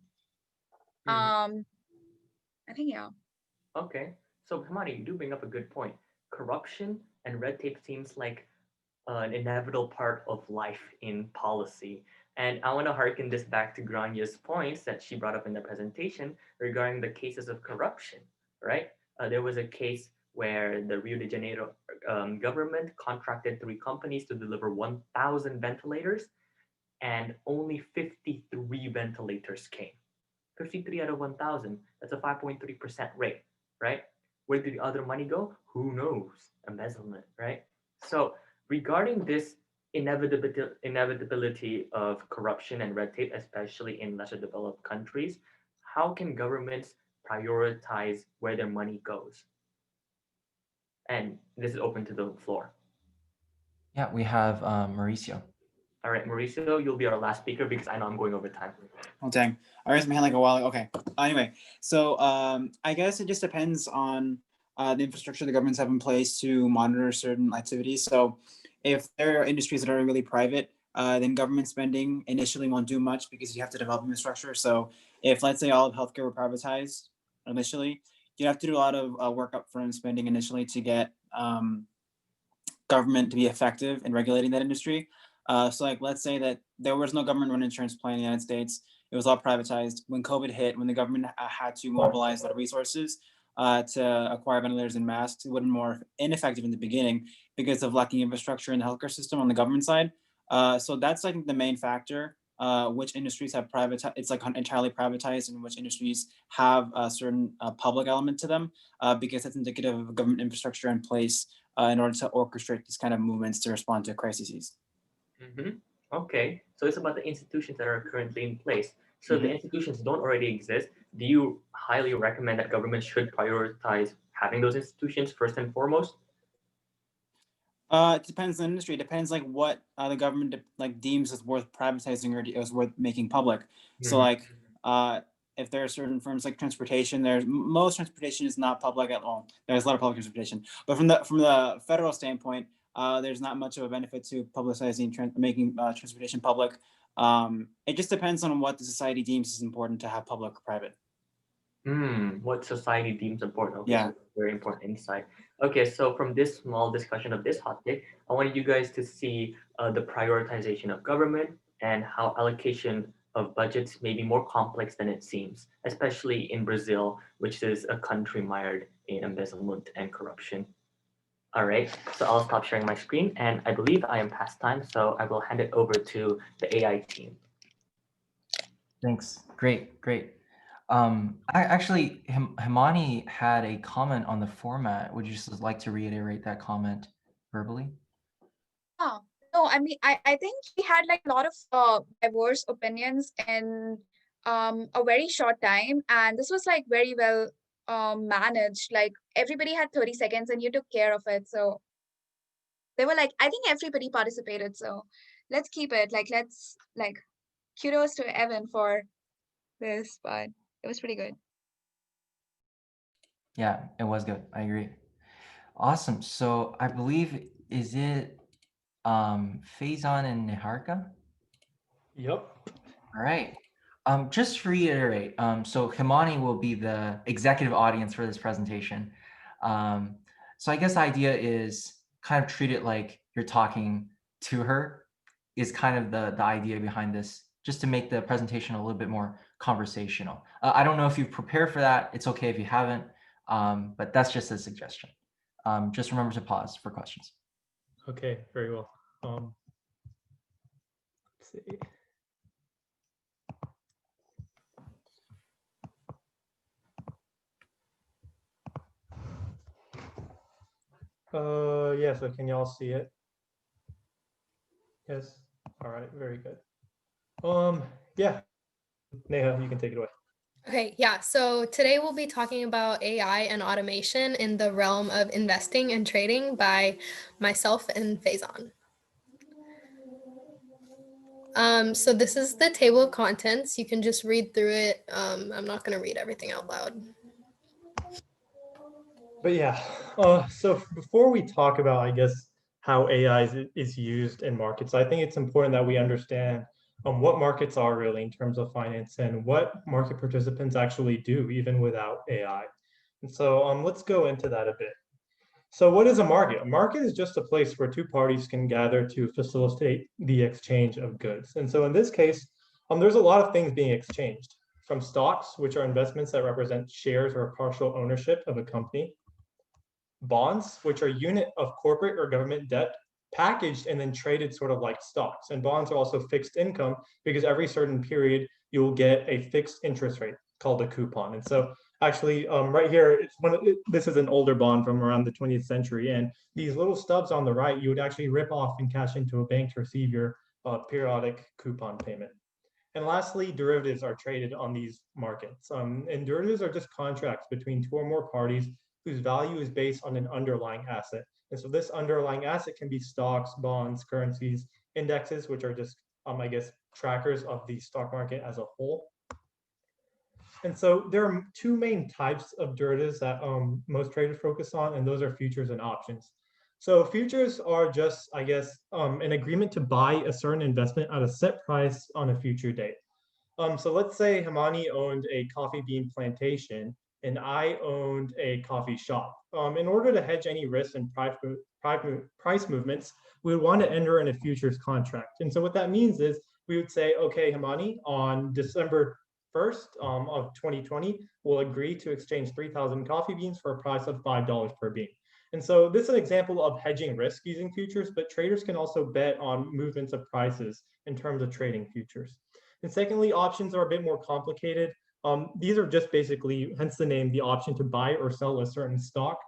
Speaker 4: Mhm.
Speaker 13: I think, yeah.
Speaker 4: Okay. So Himani, you do bring up a good point. Corruption and red tape seems like an inevitable part of life in policy. And I want to harken this back to Granya's points that she brought up in the presentation regarding the cases of corruption, right? There was a case where the Rio de Janeiro government contracted 3 companies to deliver 1,000 ventilators, and only 53 ventilators came. 53 out of 1,000. That's a 5.3% rate, right? Where did the other money go? Who knows? Embezzlement, right? So regarding this inevitability of corruption and red tape, especially in lesser developed countries, how can governments prioritize where their money goes? And this is open to the floor.
Speaker 6: Yeah, we have Mauricio.
Speaker 4: All right, Mauricio, you'll be our last speaker because I know I'm going over time.
Speaker 7: Oh dang! I raised my hand like a while ago. Okay. Anyway, so I guess it just depends on the infrastructure the governments have in place to monitor certain activities. So if there are industries that are really private, then government spending initially won't do much because you have to develop infrastructure. So if, let's say, all of healthcare were privatized initially, you'd have to do a lot of work upfront spending initially to get government to be effective in regulating that industry. So like, let's say that there was no government run insurance plan in the United States. It was all privatized. When COVID hit, when the government had to mobilize their resources to acquire ventilators and masks, it would have been more ineffective in the beginning because of lacking infrastructure in the healthcare system on the government side. So that's, I think, the main factor. Which industries have privatized, it's like entirely privatized, and which industries have a certain public element to them, because that's indicative of government infrastructure in place in order to orchestrate these kind of movements to respond to crises.
Speaker 4: Mm-hmm. Okay, so it's about the institutions that are currently in place. So if the institutions don't already exist, do you highly recommend that government should prioritize having those institutions first and foremost?
Speaker 7: It depends on the industry. It depends like what the government like deems as worth privatizing or is worth making public. So like if there are certain firms like transportation, most transportation is not public at all. There's a lot of public transportation, but from the federal standpoint, there's not much of a benefit to publicizing making transportation public. It just depends on what the society deems is important to have public or private.
Speaker 4: What society deems important. Okay,
Speaker 7: Yeah.
Speaker 4: so very important insight. Okay, so from this small discussion of this hot take, I wanted you guys to see the prioritization of government and how allocation of budgets may be more complex than it seems, especially in Brazil, which is a country mired in embezzlement and corruption. All right, so I'll stop sharing my screen, and I believe I am past time, so I will hand it over to the AI team.
Speaker 6: Thanks. Great. Actually, Himani had a comment on the format. Would you just like to reiterate that comment verbally?
Speaker 13: Oh, no, I mean, I think we had like a lot of diverse opinions in a very short time, and this was like very well managed. Like everybody had 30 seconds and you took care of it. So they were like, I think everybody participated. So let's keep it let's kudos to Evan for this, but it was pretty good.
Speaker 6: Yeah, it was good. I agree. Awesome. So I believe, is it Faison and Niharika?
Speaker 14: Yep.
Speaker 6: All right. Just to reiterate, so Himani will be the executive audience for this presentation. So I guess the idea is kind of treat it like you're talking to her is kind of the idea behind this, just to make the presentation a little bit more conversational. I don't know if you've prepared for that. It's okay if you haven't, but that's just a suggestion. Just remember to pause for questions.
Speaker 9: Okay, very well. Let's see. Yeah, so can y'all see it? Yes. All right, very good. Yeah. Neha, you can take it away.
Speaker 8: Okay, yeah. So today we'll be talking about AI and automation in the realm of investing and trading by myself and Faison. So this is the table of contents. You can just read through it. I'm not going to read everything out loud.
Speaker 9: But yeah, so before we talk about, I guess, how AI is used in markets, I think it's important that we understand what markets are really in terms of finance and what market participants actually do even without AI. And so let's go into that a bit. So what is a market? A market is just a place where two parties can gather to facilitate the exchange of goods. And so in this case, there's a lot of things being exchanged, from stocks, which are investments that represent shares or partial ownership of a company, bonds, which are a unit of corporate or government debt packaged and then traded sort of like stocks. And bonds are also fixed income because every certain period you will get a fixed interest rate called a coupon. And so actually right here, this is an older bond from around the 20th century. And these little stubs on the right, you would actually rip off and cash into a bank to receive your periodic coupon payment. And lastly, derivatives are traded on these markets. And derivatives are just contracts between two or more parties whose value is based on an underlying asset. And so this underlying asset can be stocks, bonds, currencies, indexes, which are just, I guess, trackers of the stock market as a whole. And so there are two main types of derivatives that most traders focus on, and those are futures and options. So futures are just, I guess, an agreement to buy a certain investment at a set price on a future date. So let's say Himani owned a coffee bean plantation and I owned a coffee shop. In order to hedge any risks and price movements, we would want to enter in a futures contract. And so what that means is we would say, okay, Himani, on December 1st of 2020, we'll agree to exchange 3,000 coffee beans for a price of $5 per bean. And so this is an example of hedging risk using futures, but traders can also bet on movements of prices in terms of trading futures. And secondly, options are a bit more complicated. These are just basically, hence the name, the option to buy or sell a certain stock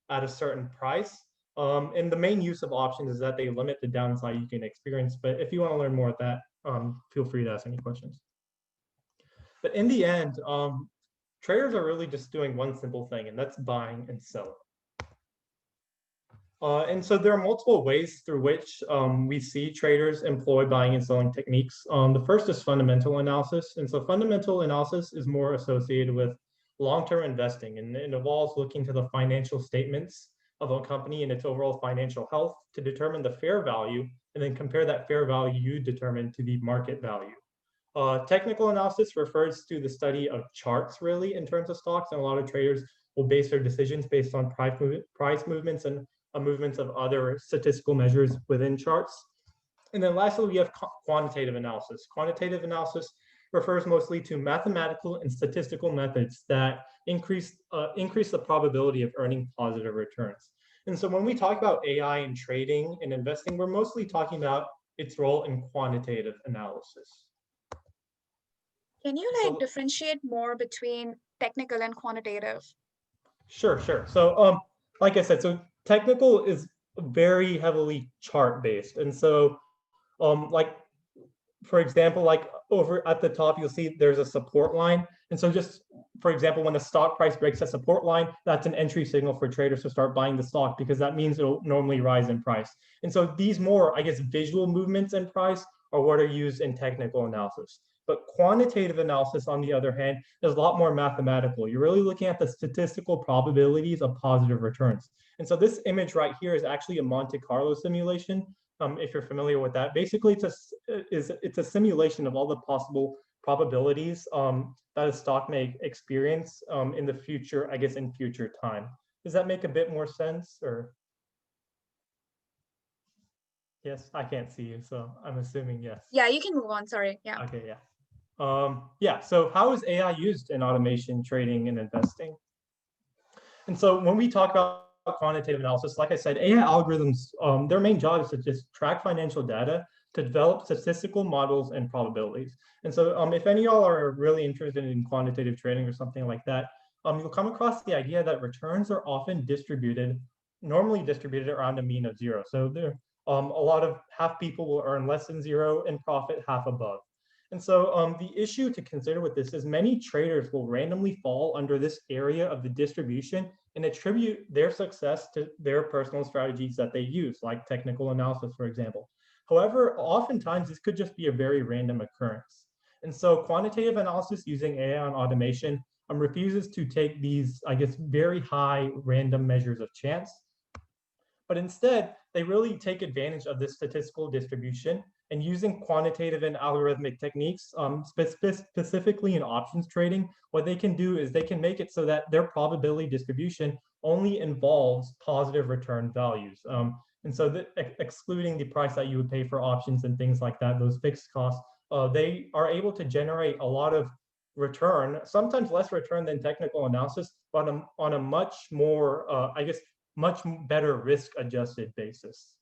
Speaker 9: at a certain price. And the main use of options is that they limit the downside you can experience. But if you want to learn more of that, feel free to ask any questions. But in the end, traders are really just doing one simple thing, and that's buying and selling. And so there are multiple ways through which we see traders employ buying and selling techniques. The first is fundamental analysis. And so fundamental analysis is more associated with long-term investing, and it involves looking to the financial statements of a company and its overall financial health to determine the fair value, and then compare that fair value you determine to the market value. Technical analysis refers to the study of charts really in terms of stocks, and a lot of traders will base their decisions based on price movements and movements of other statistical measures within charts. And then lastly, we have quantitative analysis. Quantitative analysis refers mostly to mathematical and statistical methods that increase the probability of earning positive returns. And so when we talk about AI and trading and investing, we're mostly talking about its role in quantitative analysis.
Speaker 13: Can you differentiate more between technical and quantitative?
Speaker 9: Sure. So like I said, so technical is very heavily chart based. And so like, for example, like over at the top, you'll see there's a support line. And so just, for example, when the stock price breaks that support line, that's an entry signal for traders to start buying the stock because that means it'll normally rise in price. And so these more, I guess, visual movements in price are what are used in technical analysis. But quantitative analysis, on the other hand, is a lot more mathematical. You're really looking at the statistical probabilities of positive returns. And so this image right here is actually a Monte Carlo simulation. If you're familiar with that, basically it's a simulation of all the possible probabilities that a stock may experience in the future, I guess in future time. Does that make a bit more sense? Or Yes, I can't see you, so I'm assuming yes.
Speaker 13: Yeah, you can move on. Sorry. Yeah.
Speaker 9: Okay, yeah. Yeah, so how is AI used in automation, trading, and investing? And so when we talk about quantitative analysis, like I said, AI algorithms, their main job is to just track financial data to develop statistical models and probabilities. And so if any of y'all are really interested in quantitative trading or something like that, you'll come across the idea that returns are often normally distributed around a mean of zero. So there, a lot of half people will earn less than zero and profit half above. And so the issue to consider with this is many traders will randomly fall under this area of the distribution and attribute their success to their personal strategies that they use, like technical analysis, for example. However, oftentimes this could just be a very random occurrence. And so quantitative analysis using AI and automation refuses to take these, I guess, very high random measures of chance, but instead they really take advantage of this statistical distribution and using quantitative and algorithmic techniques, specifically in options trading, what they can do is they can make it so that their probability distribution only involves positive return values. And so excluding the price that you would pay for options and things like that, those fixed costs, they are able to generate a lot of return, sometimes less return than technical analysis, but on a much more, I guess, much better risk-adjusted basis.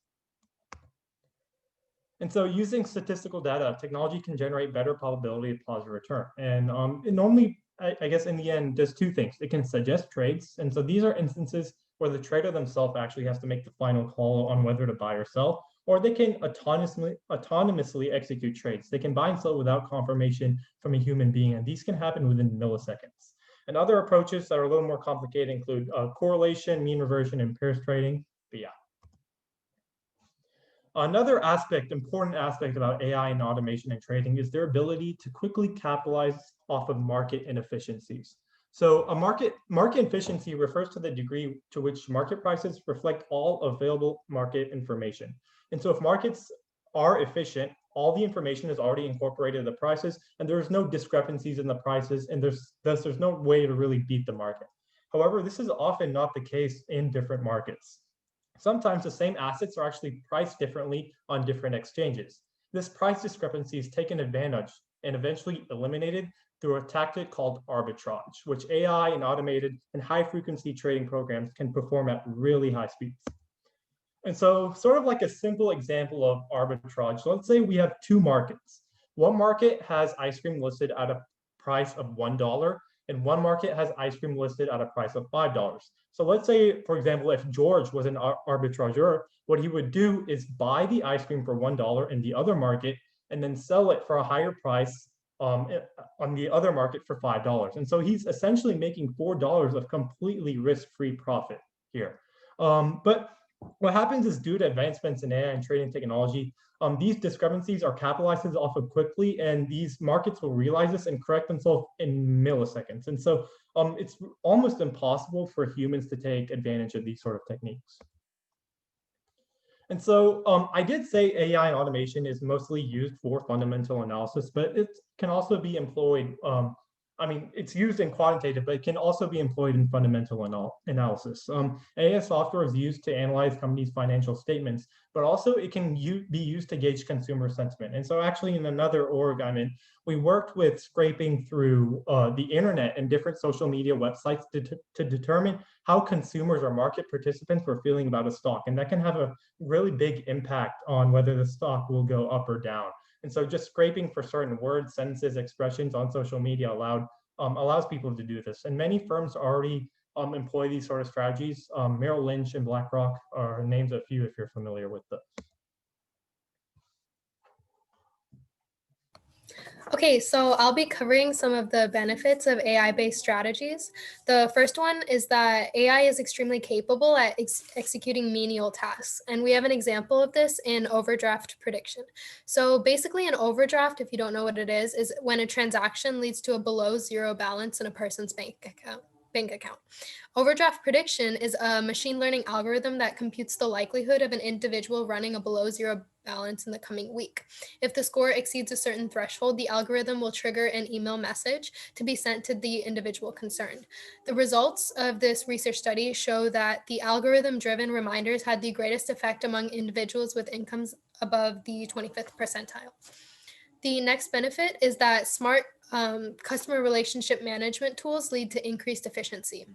Speaker 9: And so using statistical data, technology can generate better probability of positive return. And it normally, I guess in the end, does two things. It can suggest trades. And so these are instances where the trader themselves actually has to make the final call on whether to buy or sell, or they can autonomously execute trades. They can buy and sell without confirmation from a human being, and these can happen within milliseconds. And other approaches that are a little more complicated include correlation, mean reversion, and pairs trading. But yeah. Another important aspect about AI and automation and trading is their ability to quickly capitalize off of market inefficiencies. So a market efficiency refers to the degree to which market prices reflect all available market information. And so if markets are efficient, all the information is already incorporated in the prices, and there's no discrepancies in the prices, and thus there's no way to really beat the market. However, this is often not the case in different markets. Sometimes the same assets are actually priced differently on different exchanges. This price discrepancy is taken advantage and eventually eliminated through a tactic called arbitrage, which AI and automated and high-frequency trading programs can perform at really high speeds. And so sort of like a simple example of arbitrage, so let's say we have two markets. One market has ice cream listed at a price of $1, and one market has ice cream listed at a price of $5. So let's say, for example, if George was an arbitrageur, what he would do is buy the ice cream for $1 in the other market and then sell it for a higher price on the other market for $5. And so he's essentially making $4 of completely risk-free profit here. But what happens is due to advancements in AI and trading technology, these discrepancies are capitalized off of quickly, and these markets will realize this and correct themselves in milliseconds. And so it's almost impossible for humans to take advantage of these sort of techniques. And so I did say AI and automation is mostly used for fundamental analysis, but it can also be employed, I mean, it's used in quantitative, but it can also be employed in fundamental analysis. AI software is used to analyze companies' financial statements, but also it can be used to gauge consumer sentiment. And so actually in another org I'm in, we worked with scraping through the internet and different social media websites to determine how consumers or market participants were feeling about a stock. And that can have a really big impact on whether the stock will go up or down. And so just scraping for certain words, sentences, expressions on social media allows people to do this. And many firms already employ these sort of strategies. Merrill Lynch and BlackRock are names a few if you're familiar with those.
Speaker 8: Okay, so I'll be covering some of the benefits of AI-based strategies. The first one is that AI is extremely capable at executing menial tasks. And we have an example of this in overdraft prediction. So basically an overdraft, if you don't know what it is when a transaction leads to a below zero balance in a person's bank account. Overdraft prediction is a machine learning algorithm that computes the likelihood of an individual running a below zero balance in the coming week. If the score exceeds a certain threshold, the algorithm will trigger an email message to be sent to the individual concerned. The results of this research study show that the algorithm-driven reminders had the greatest effect among individuals with incomes above the 25th percentile. The next benefit is that smart customer relationship management tools lead to increased efficiency.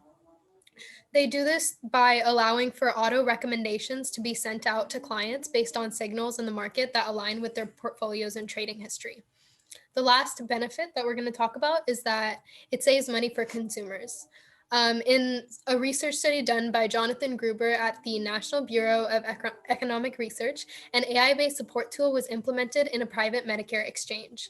Speaker 8: They do this by allowing for auto recommendations to be sent out to clients based on signals in the market that align with their portfolios and trading history. The last benefit that we're going to talk about is that it saves money for consumers. In a research study done by Jonathan Gruber at the National Bureau of Economic Research, an AI-based support tool was implemented in a private Medicare exchange.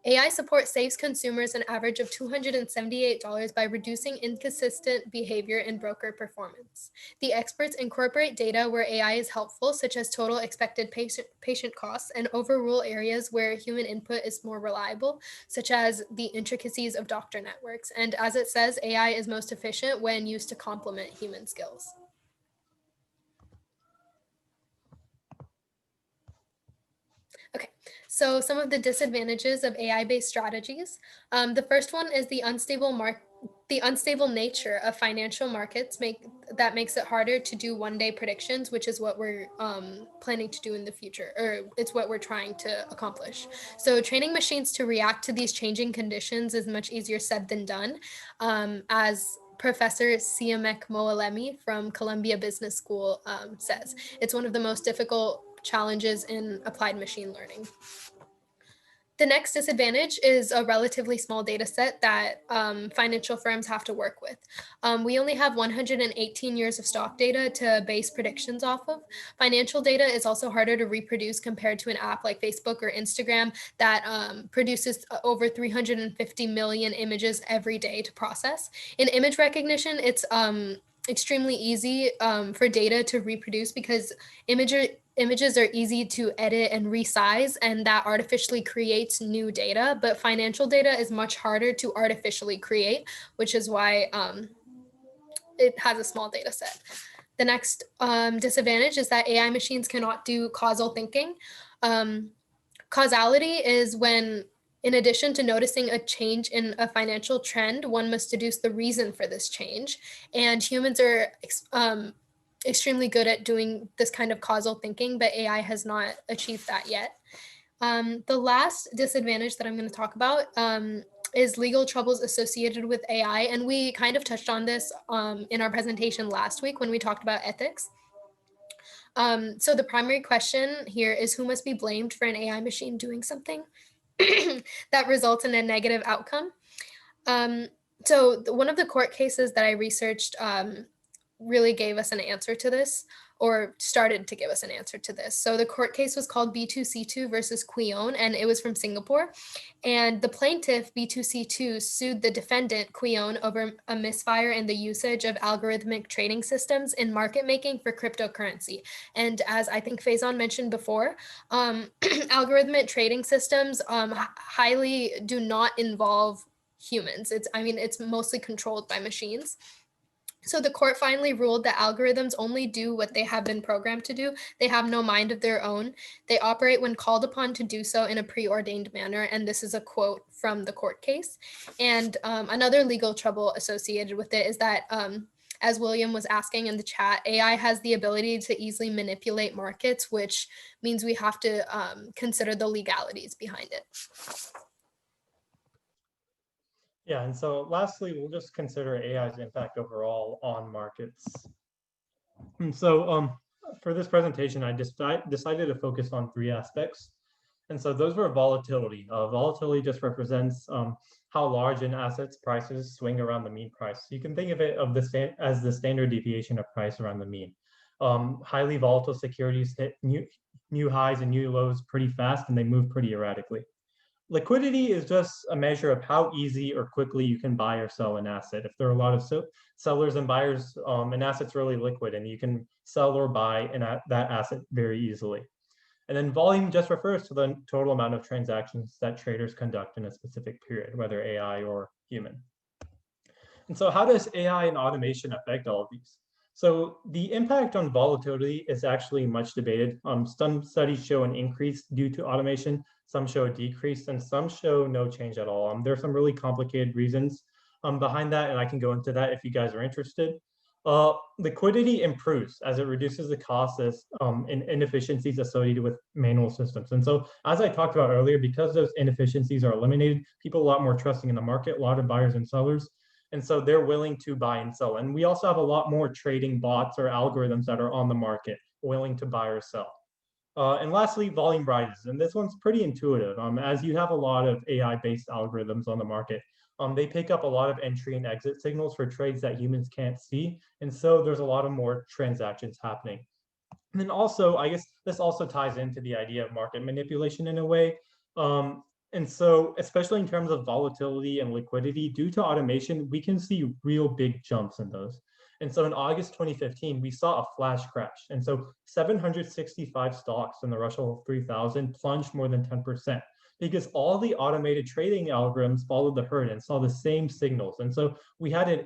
Speaker 8: AI support saves consumers an average of $278 by reducing inconsistent behavior in broker performance. The experts incorporate data where AI is helpful, such as total expected patient costs, and overrule areas where human input is more reliable, such as the intricacies of doctor networks. And as it says, AI is most efficient when used to complement human skills. Okay, so some of the disadvantages of AI-based strategies. The first one is the unstable nature of financial markets that makes it harder to do one-day predictions, which is what we're planning to do in the future, or it's what we're trying to accomplish. So training machines to react to these changing conditions is much easier said than done, as Professor Siamek Moalemi from Columbia Business School says. It's one of the most difficult challenges in applied machine learning. The next disadvantage is a relatively small data set that financial firms have to work with. We only have 118 years of stock data to base predictions off of. Financial data is also harder to reproduce compared to an app like Facebook or Instagram that produces over 350 million images every day to process. In image recognition, it's extremely easy for data to reproduce because images are easy to edit and resize, and that artificially creates new data, but financial data is much harder to artificially create, which is why it has a small data set. The next disadvantage is that AI machines cannot do causal thinking. Causality is when, in addition to noticing a change in a financial trend, one must deduce the reason for this change, and humans are extremely good at doing this kind of causal thinking, but AI has not achieved that yet. The last disadvantage that I'm going to talk about is legal troubles associated with AI, and we kind of touched on this in our presentation last week when we talked about ethics. So the primary question here is who must be blamed for an AI machine doing something that results in a negative outcome. So one of the court cases that I researched really gave us an answer to this, or started to give us an answer to this. So the court case was called B2C2 versus Quion, and it was from Singapore. And the plaintiff, B2C2, sued the defendant, Quion, over a misfire in the usage of algorithmic trading systems in market making for cryptocurrency. And as I think Faison mentioned before, algorithmic trading systems highly do not involve humans. It's mostly controlled by machines. So the court finally ruled that algorithms only do what they have been programmed to do. They have no mind of their own. They operate when called upon to do so in a preordained manner. And this is a quote from the court case. And another legal trouble associated with it is that, as William was asking in the chat, AI has the ability to easily manipulate markets, which means we have to consider the legalities behind it.
Speaker 9: Yeah, and so lastly, we'll just consider AI's impact overall on markets. And so for this presentation, I decided to focus on 3 aspects. And so those were volatility. Volatility just represents how large an asset's prices swing around the mean price. You can think of it as the standard deviation of price around the mean. Highly volatile securities hit new highs and new lows pretty fast, and they move pretty erratically. Liquidity is just a measure of how easy or quickly you can buy or sell an asset. If there are a lot of sellers and buyers, an asset's really liquid and you can sell or buy that asset very easily. And then volume just refers to the total amount of transactions that traders conduct in a specific period, whether AI or human. And so how does AI and automation affect all of these? So the impact on volatility is actually much debated. Some studies show an increase due to automation, some show a decrease, and some show no change at all. There are some really complicated reasons behind that, and I can go into that if you guys are interested. liquidity improves as it reduces the costs and inefficiencies associated with manual systems. And so, as I talked about earlier, because those inefficiencies are eliminated, people are a lot more trusting in the market, a lot of buyers and sellers. And so they're willing to buy and sell. And we also have a lot more trading bots or algorithms that are on the market, willing to buy or sell. And lastly, volume rises. And this one's pretty intuitive. As you have a lot of AI-based algorithms on the market, they pick up a lot of entry and exit signals for trades that humans can't see. And so there's a lot of more transactions happening. And then also, I guess this also ties into the idea of market manipulation in a way. And so, especially in terms of volatility and liquidity, due to automation, we can see real big jumps in those. And so in August 2015, we saw a flash crash. And so 765 stocks in the Russell 3000 plunged more than 10%, because all the automated trading algorithms followed the herd and saw the same signals. And so we had a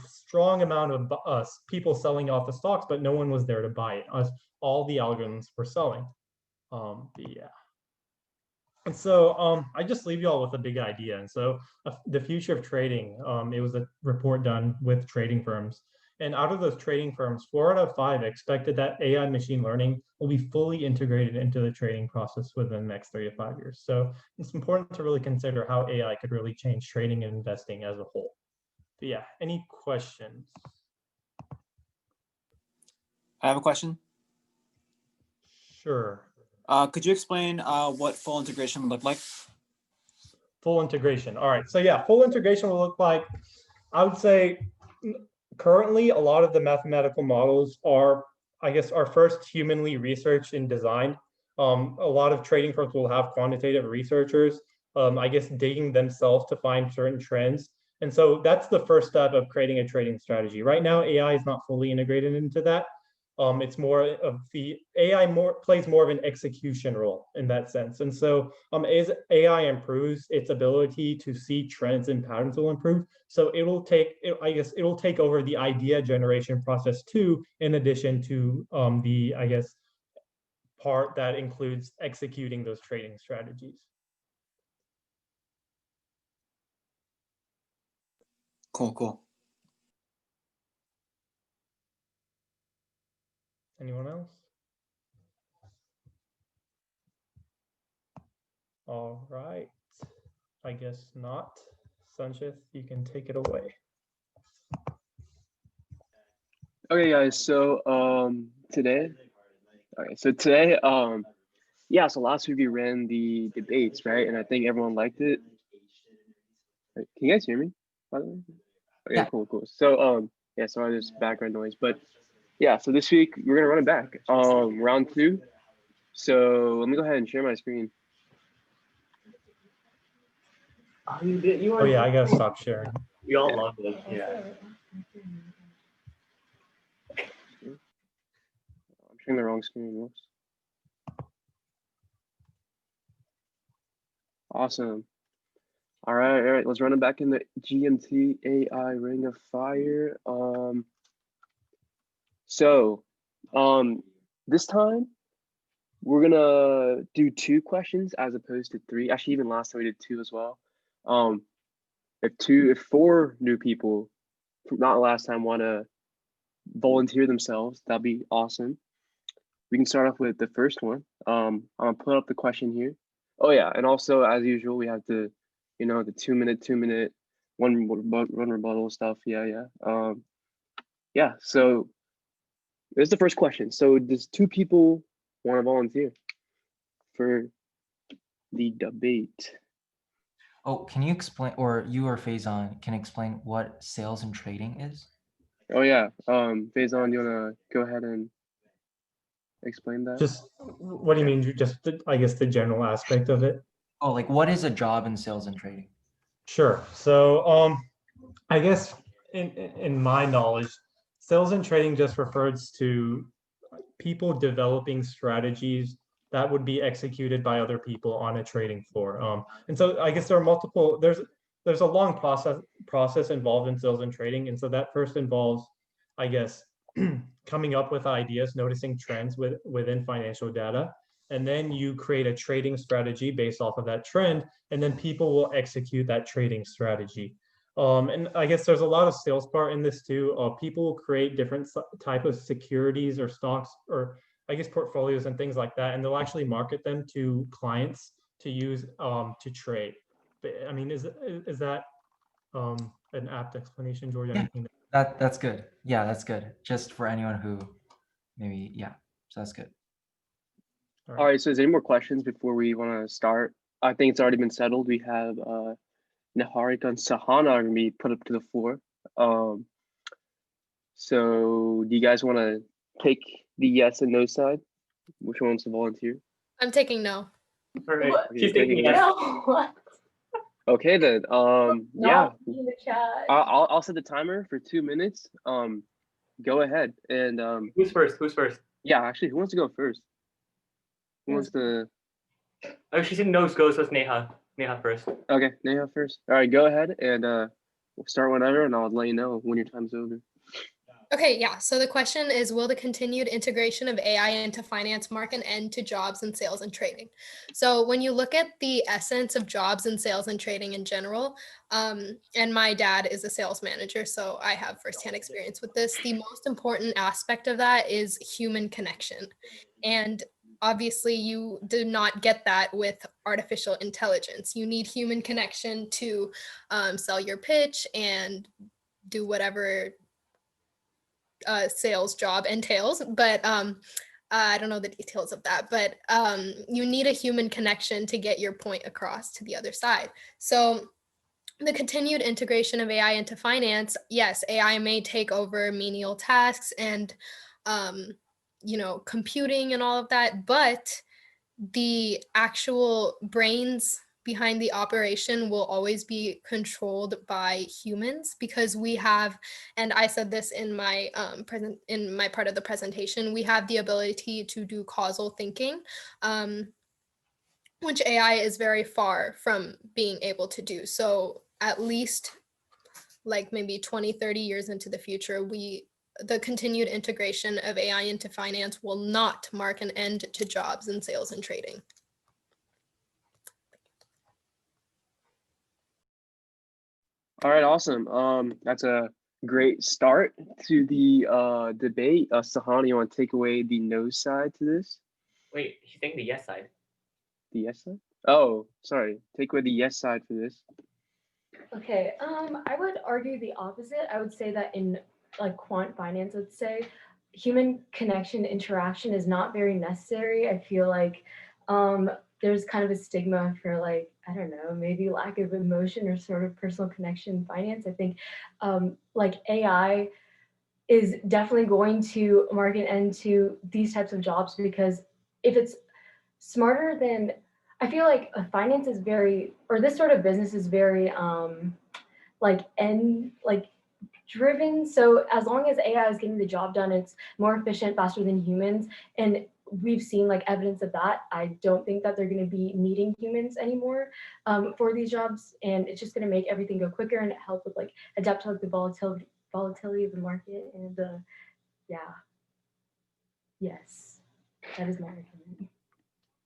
Speaker 9: strong amount of people selling off the stocks, but no one was there to buy it, as all the algorithms were selling. Yeah. And so I just leave you all with a big idea. And so the future of trading, it was a report done with trading firms. And out of those trading firms, 4 out of 5 expected that AI machine learning will be fully integrated into the trading process within the next 3 to 5 years. So it's important to really consider how AI could really change trading and investing as a whole. But yeah, any questions?
Speaker 7: I have a question.
Speaker 9: Sure.
Speaker 7: Could you explain what full integration would look like?
Speaker 9: Full integration. All right. So yeah, full integration will look like, I would say, currently a lot of the mathematical models are, I guess, are first humanly researched and designed. A lot of trading firms will have quantitative researchers, I guess, digging themselves to find certain trends. And so that's the first step of creating a trading strategy. Right now, AI is not fully integrated into that. It's more of the AI plays more of an execution role in that sense. And so as AI improves, its ability to see trends and patterns will improve. So it will take over the idea generation process too, in addition to the, I guess, part that includes executing those trading strategies.
Speaker 7: Cool.
Speaker 9: Anyone else? All right. I guess not. Sanchit, you can take it away.
Speaker 14: Okay, guys. So today, yeah. So last week we ran the debates, right? And I think everyone liked it. Can you guys hear me? By the way? Okay, yeah. Cool. So yeah. Sorry, there's background noise, but. Yeah, so this week we're gonna run it back. Round 2. So let me go ahead and share my screen.
Speaker 9: Oh yeah, I gotta stop sharing.
Speaker 4: We all love it. Yeah.
Speaker 14: I'm sharing the wrong screen. Whoops. Awesome. All right. Let's run it back in the GMT AI Ring of Fire. So this time we're gonna do 2 questions as opposed to 3. Actually, even last time we did 2 as well. If 4 new people, not last time, want to volunteer themselves, that'd be awesome. We can start off with the first one. I'm gonna put up the question here. Oh yeah, and also as usual, we have the, the 2 minute, one rebuttal stuff. Yeah. Yeah. So. This is the first question. So does 2 people want to volunteer for the debate?
Speaker 6: Oh, can you explain, or you or Faison can explain what sales and trading is?
Speaker 14: Oh yeah. Faison, do you want to go ahead and explain that?
Speaker 9: Just, what do you mean? Just, I guess, the general aspect of it?
Speaker 6: Oh, like what is a job in sales and trading?
Speaker 9: Sure. So I guess in my knowledge, sales and trading just refers to people developing strategies that would be executed by other people on a trading floor. And so I guess there are multiple, there's a long process involved in sales and trading. And so that first involves, I guess, coming up with ideas, noticing trends within financial data. And then you create a trading strategy based off of that trend, and then people will execute that trading strategy. And I guess there's a lot of sales part in this too. People create different type of securities or stocks, or I guess portfolios and things like that, and they'll actually market them to clients to use to trade. But, I mean, is that an apt explanation, George?
Speaker 6: Yeah,
Speaker 9: Anything
Speaker 6: that's good. Yeah, that's good. Just for anyone who maybe, yeah, so that's good.
Speaker 14: All right, so is there any more questions before we want to start? I think it's already been settled. We have Niharika and Sahana are gonna be put up to the floor. So do you guys want to take the yes and no side? Which one wants to volunteer?
Speaker 8: I'm taking no.
Speaker 4: All right.
Speaker 14: Okay,
Speaker 4: She's taking
Speaker 14: taking
Speaker 4: yes.
Speaker 12: No.
Speaker 14: Okay then. Yeah,
Speaker 12: Not in the chat.
Speaker 14: I'll set the timer for 2 minutes. Go ahead and
Speaker 4: Who's first? Who's first?
Speaker 14: yeah, actually, who wants to go first? Who wants to?
Speaker 4: Oh, she said no goes with Neha. Neha first.
Speaker 14: Okay, Neha first. All right, go ahead and we'll start whenever, and I'll let you know when your time's over.
Speaker 8: Okay, yeah. So the question is, will the continued integration of AI into finance mark an end to jobs in sales and trading? So when you look at the essence of jobs in sales and trading in general, and my dad is a sales manager, so I have firsthand experience with this, the most important aspect of that is human connection. And obviously you do not get that with artificial intelligence. You need human connection to sell your pitch and do whatever sales job entails, but I don't know the details of that, but you need a human connection to get your point across to the other side. So the continued integration of AI into finance, yes, AI may take over menial tasks and computing and all of that, but the actual brains behind the operation will always be controlled by humans, because we have, and I said this in my in my part of the presentation, we have the ability to do causal thinking, which AI is very far from being able to do. So at least like maybe 20-30 years into the future, the continued integration of AI into finance will not mark an end to jobs in sales and trading.
Speaker 14: All right, awesome. That's a great start to the debate. Sahana, you want to take away the no side to this?
Speaker 4: Wait, she's taking the yes side.
Speaker 14: The yes side? Oh, sorry. Take away the yes side for this.
Speaker 12: Okay, I would argue the opposite. I would say that in like quant finance, I'd say human connection interaction is not very necessary. I feel like there's kind of a stigma for like, I don't know, maybe lack of emotion or sort of personal connection in finance. I think like AI is definitely going to mark an end to these types of jobs, because if it's smarter than, I feel like finance is very, or this sort of business is very like driven. So as long as AI is getting the job done, it's more efficient, faster than humans. And we've seen like evidence of that. I don't think that they're going to be needing humans anymore for these jobs. And it's just going to make everything go quicker and help with like adapt to like the volatility of the market. And yeah, yes, that is my opinion.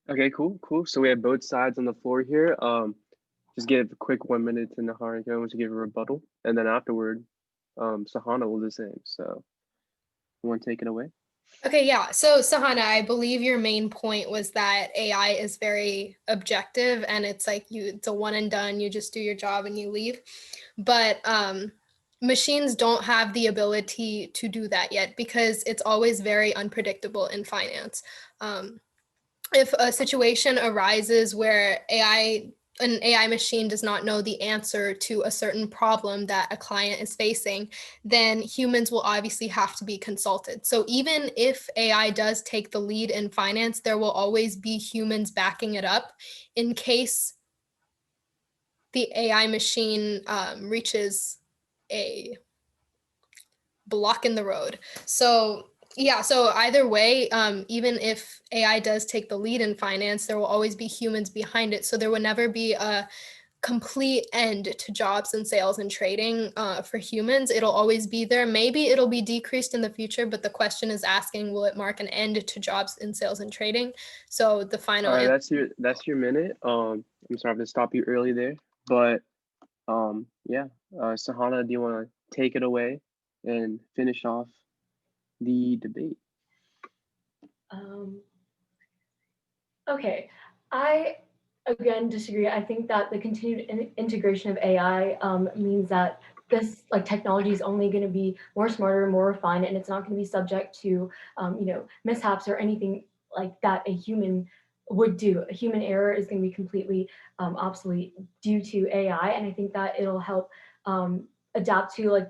Speaker 14: Okay, cool. So we have both sides on the floor here. Just give a quick 1 minute to Niharika to give a rebuttal, and then afterward, Sahana will do the same. So, you want to take it away?
Speaker 8: Okay, yeah. So Sahana, I believe your main point was that AI is very objective and it's like it's a one and done, you just do your job and you leave. But machines don't have the ability to do that yet, because it's always very unpredictable in finance. If a situation arises where an AI machine does not know the answer to a certain problem that a client is facing, then humans will obviously have to be consulted. So even if AI does take the lead in finance, there will always be humans backing it up in case the AI machine reaches a block in the road. So yeah, so either way, even if AI does take the lead in finance, there will always be humans behind it. So there will never be a complete end to jobs in sales and trading for humans. It'll always be there. Maybe it'll be decreased in the future, but the question is asking, will it mark an end to jobs in sales and trading? So the final
Speaker 14: All right,
Speaker 8: answer.
Speaker 14: that's your minute. I'm sorry to stop you early there, but Yeah, Sahana, do you want to take it away and finish off the debate?
Speaker 12: Okay, I again disagree. I think that the continued integration of AI means that this like technology is only going to be more smarter, more refined, and it's not going to be subject to mishaps or anything like that a human would do. A human error is going to be completely obsolete due to AI, and I think that it'll help adapt to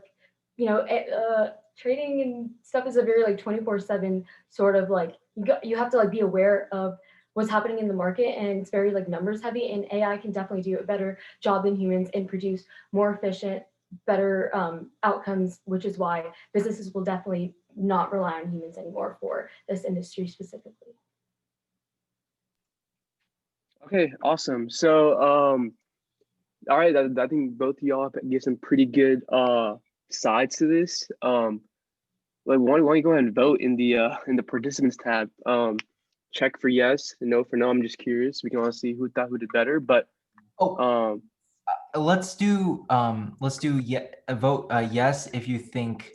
Speaker 12: trading and stuff is a very like 24/7 sort of like you have to like be aware of what's happening in the market, and it's very like numbers heavy, and AI can definitely do a better job than humans and produce more efficient, better outcomes, which is why businesses will definitely not rely on humans anymore for this industry specifically.
Speaker 14: Okay, awesome. So, all right, I think both of y'all give some pretty good sides to this. Like, why don't you go ahead and vote in the participants tab? Check for yes, no for no. I'm just curious. We can all see who thought who did better, but
Speaker 6: let's do vote yes if you think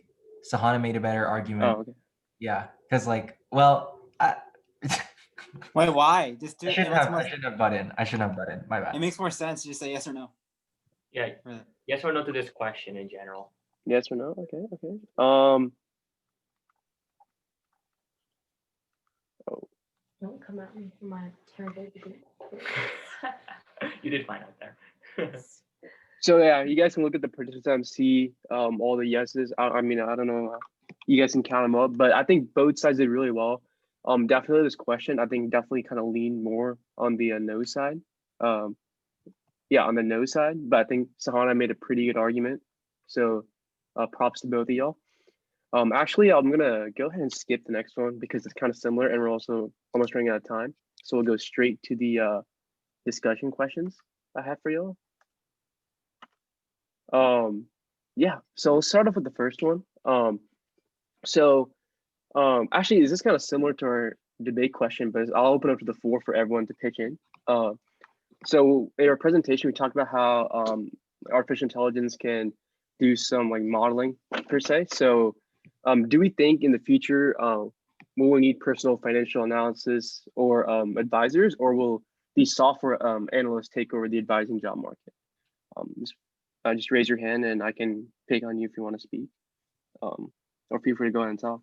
Speaker 6: Sahana made a better argument.
Speaker 14: Oh, okay.
Speaker 6: Yeah, because like, well,
Speaker 7: Wait, why? Just do
Speaker 6: I
Speaker 7: it.
Speaker 6: shouldn't have butt in. I shouldn't have butt in. My bad.
Speaker 7: It makes more sense to just say yes or no.
Speaker 4: Yeah, yes or no to this question in general.
Speaker 14: Yes or no? Okay, okay.
Speaker 12: Don't come at me for my terrible debate.
Speaker 4: You did fine out there.
Speaker 14: So yeah, you guys can look at the participants and see all the yeses. I mean, I don't know. You guys can count them up, but I think both sides did really well. Definitely this question, I think definitely kind of lean more on the no side. Yeah, on the no side, but I think Sahana made a pretty good argument. So props to both of y'all. Actually, I'm gonna go ahead and skip the next one because it's kind of similar and we're also almost running out of time. So we'll go straight to the discussion questions I have for y'all. Yeah, so let's start off with the first one. Actually, this is kind of similar to our debate question, but I'll open up to the floor for everyone to pitch in. So in our presentation, we talked about how artificial intelligence can do some like modeling per se. So do we think in the future will we need personal financial analysis or advisors, or will these software analysts take over the advising job market? Just raise your hand and I can pick on you if you want to speak. Or feel free to go ahead and talk.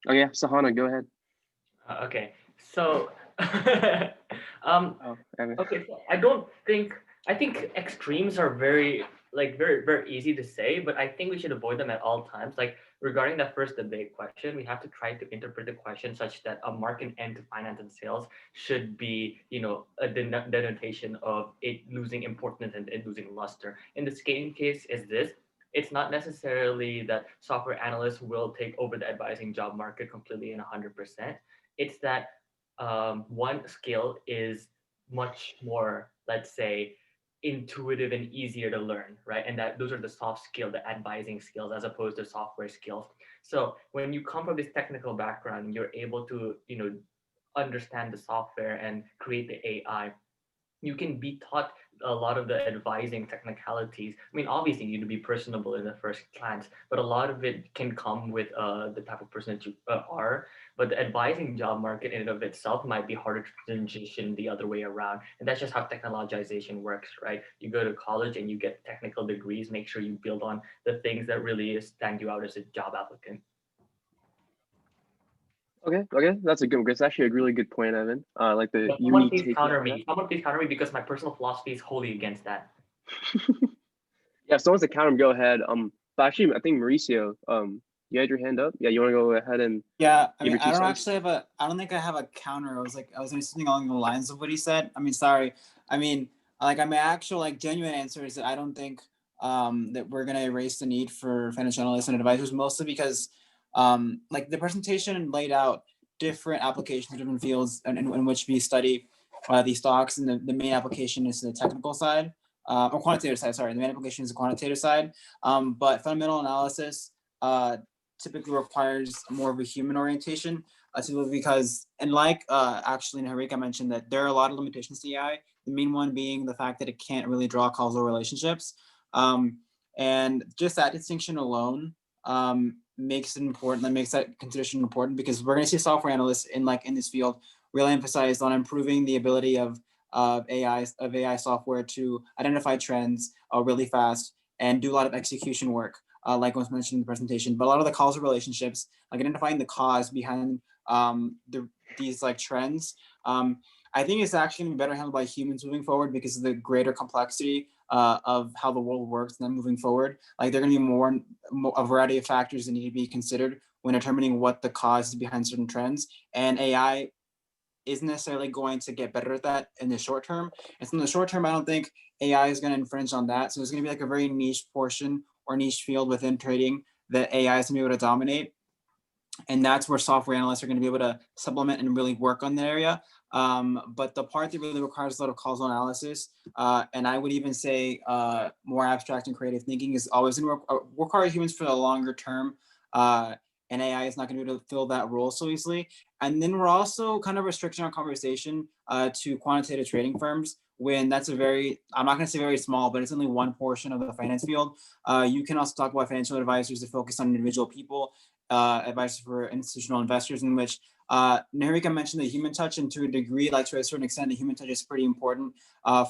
Speaker 14: Oh yeah, Sahana, go ahead.
Speaker 4: Okay, so okay, so I think extremes are very easy to say, but I think we should avoid them at all times. Like regarding that first debate question, we have to try to interpret the question such that a market end to finance and sales should be, a denotation of it losing importance and it losing luster. In the same case is this. It's not necessarily that software analysts will take over the advising job market completely and 100%. It's that one skill is much more, let's say, intuitive and easier to learn, right? And that those are the soft skills, the advising skills, as opposed to software skills. So when you come from this technical background, you're able to, understand the software and create the AI. You can be taught a lot of the advising technicalities. I mean, obviously you need to be personable in the first glance, but a lot of it can come with the type of person that you are. But the advising job market in and of itself might be harder to transition the other way around. And that's just how technologization works, right? You go to college and you get technical degrees, make sure you build on the things that really stand you out as a job applicant.
Speaker 14: Okay, that's a good one. It's actually a really good point, Evan. Like the
Speaker 4: someone please counter me because my personal philosophy is wholly against that.
Speaker 14: Yeah, if someone's to counter him, go ahead. But actually, I think Mauricio, you had your hand up. Yeah, you want to go ahead and
Speaker 7: yeah. I mean, I don't think I have a counter. I was saying something along the lines of what he said. I mean, sorry. I mean, like, my actual like genuine answer is that I don't think that we're gonna erase the need for financial analysts and advisors, mostly because like the presentation laid out different applications, different fields in which we study these stocks, and the main application is the technical side, or quantitative side, sorry. The main application is the quantitative side, but fundamental analysis typically requires more of a human orientation. simply because, and like actually Niharika mentioned, that there are a lot of limitations to AI. The main one being the fact that it can't really draw causal relationships. And just that distinction alone makes it important. That makes that consideration important, because we're going to see software analysts in this field really emphasized on improving the ability of AI software to identify trends really fast and do a lot of execution work, like was mentioned in the presentation. But a lot of the causal relationships, like identifying the cause behind these like trends, I think it's actually going to be better handled by humans moving forward, because of the greater complexity of how the world works. And then moving forward, like there are going to be more a variety of factors that need to be considered when determining what the cause is behind certain trends. And AI isn't necessarily going to get better at that in the short term. And so in the short term, I don't think AI is going to infringe on that. So there's going to be like a very niche portion or niche field within trading that AI is going to be able to dominate. And that's where software analysts are going to be able to supplement and really work on the area. But the part that really requires a lot of causal analysis, and I would even say more abstract and creative thinking, is always going to require humans for the longer term. And AI is not going to be able to fill that role so easily. And then we're also kind of restricting our conversation to quantitative trading firms, when that's a very, I'm not going to say very small, but it's only one portion of the finance field. You can also talk about financial advisors that focus on individual people, advice for institutional investors, in which Niharika mentioned the human touch, and to a degree, like to a certain extent, the human touch is pretty important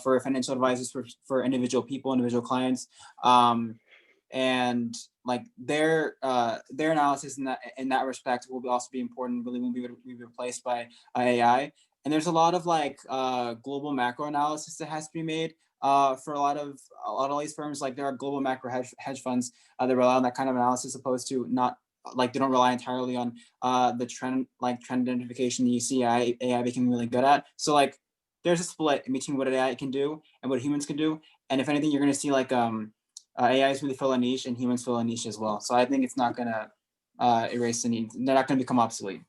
Speaker 7: for financial advisors, for individual people, individual clients. And like their analysis in that respect will also be important, really won't be replaced by AI. And there's a lot of like global macro analysis that has to be made for a lot of these firms. Like there are global macro hedge funds that rely on that kind of analysis, opposed to not, like they don't rely entirely on the trend identification that you see AI becoming really good at. So like there's a split in between what AI can do and what humans can do. And if anything, you're going to see like AI is really fill a niche, and humans fill a niche as well. So I think it's not going to erase the need. They're not going to become obsolete.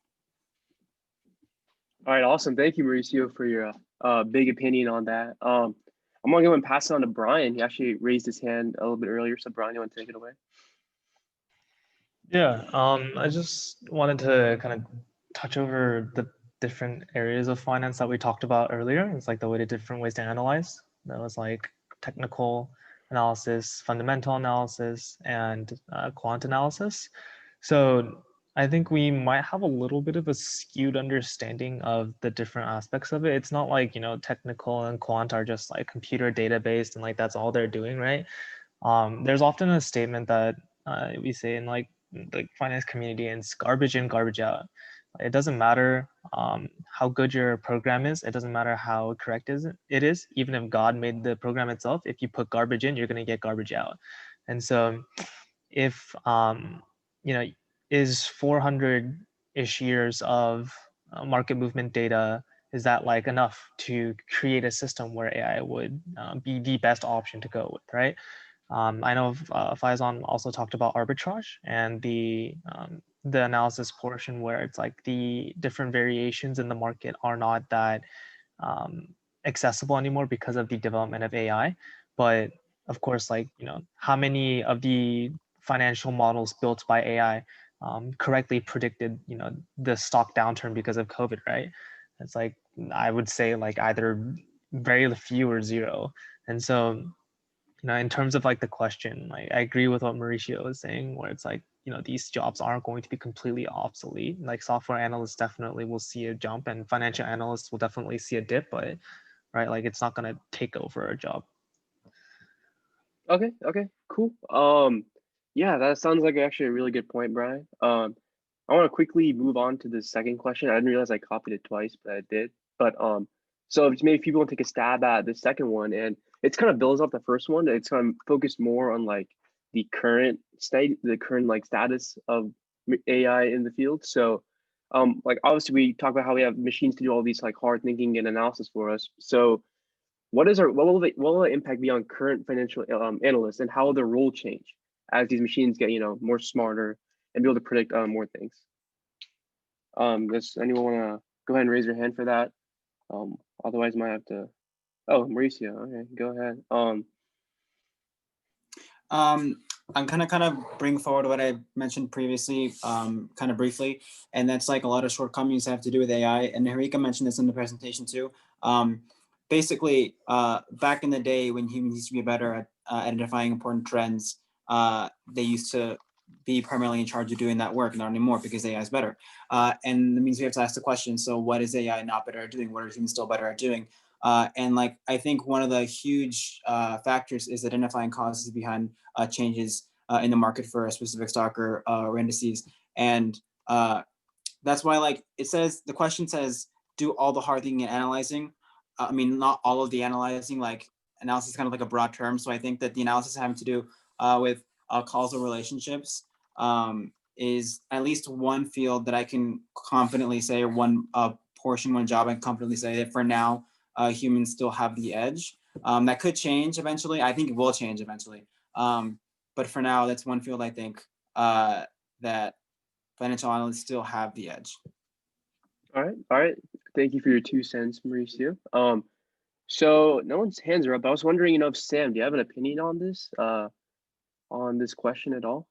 Speaker 14: All right, awesome. Thank you, Mauricio, for your big opinion on that. I'm going to go and pass it on to Brian. He actually raised his hand a little bit earlier. So Brian, you want to take it away?
Speaker 15: Yeah, I just wanted to kind of touch over the different areas of finance that we talked about earlier. It's like the different ways to analyze. That was like technical analysis, fundamental analysis, and quant analysis. So I think we might have a little bit of a skewed understanding of the different aspects of it. It's not like, technical and quant are just like computer data based and like that's all they're doing, right? There's often a statement that we say in like the finance community, and it's garbage in, garbage out. It doesn't matter how good your program is. It doesn't matter how correct it is. Even if God made the program itself, if you put garbage in, you're going to get garbage out. And so if, is 400-ish years of market movement data, is that like enough to create a system where AI would be the best option to go with, right? I know Faizan also talked about arbitrage and the analysis portion, where it's like the different variations in the market are not that accessible anymore because of the development of AI. But of course, like, how many of the financial models built by AI correctly predicted, the stock downturn because of COVID, right? It's like, I would say like either very few or zero. And so, in terms of like the question, like I agree with what Mauricio was saying, where it's like, these jobs aren't going to be completely obsolete. Like software analysts definitely will see a jump, and financial analysts will definitely see a dip, but right, like it's not going to take over a job.
Speaker 14: Okay, cool. Yeah, that sounds like actually a really good point, Brian. I want to quickly move on to the second question. I didn't realize I copied it twice, but I did. But so maybe people want to take a stab at the second one, and it's kind of builds off the first one. It's kind of focused more on like the current state, the current like status of AI in the field. So like obviously we talk about how we have machines to do all these like hard thinking and analysis for us. So what will the impact be on current financial analysts, and how will their role change as these machines get more smarter and be able to predict more things? Does anyone want to go ahead and raise your hand for that? Otherwise, I might have to. Oh, Mauricio. Okay, go ahead.
Speaker 7: I'm kind of bring forward what I mentioned previously, kind of briefly, and that's like a lot of shortcomings have to do with AI. And Harika mentioned this in the presentation too. Basically, back in the day when humans used to be better at identifying important trends, they used to be primarily in charge of doing that work, not anymore because AI is better. And that means we have to ask the question, so what is AI not better at doing? What are humans still better at doing? And like, I think one of the huge factors is identifying causes behind changes in the market for a specific stock or indices. And that's why, like, it says, the question says, do all the hard thinking and analyzing. I mean, not all of the analyzing, like analysis is kind of like a broad term. So I think that the analysis having to do with causal relationships is at least one field that I can confidently say, or one portion, one job I can confidently say that for now, humans still have the edge. That could change eventually. I think it will change eventually. But for now, that's one field I think that financial analysts still have the edge.
Speaker 14: All right. Thank you for your 2 cents, Mauricio. So no one's hands are up. I was wondering, if Sam, do you have an opinion on this question at all?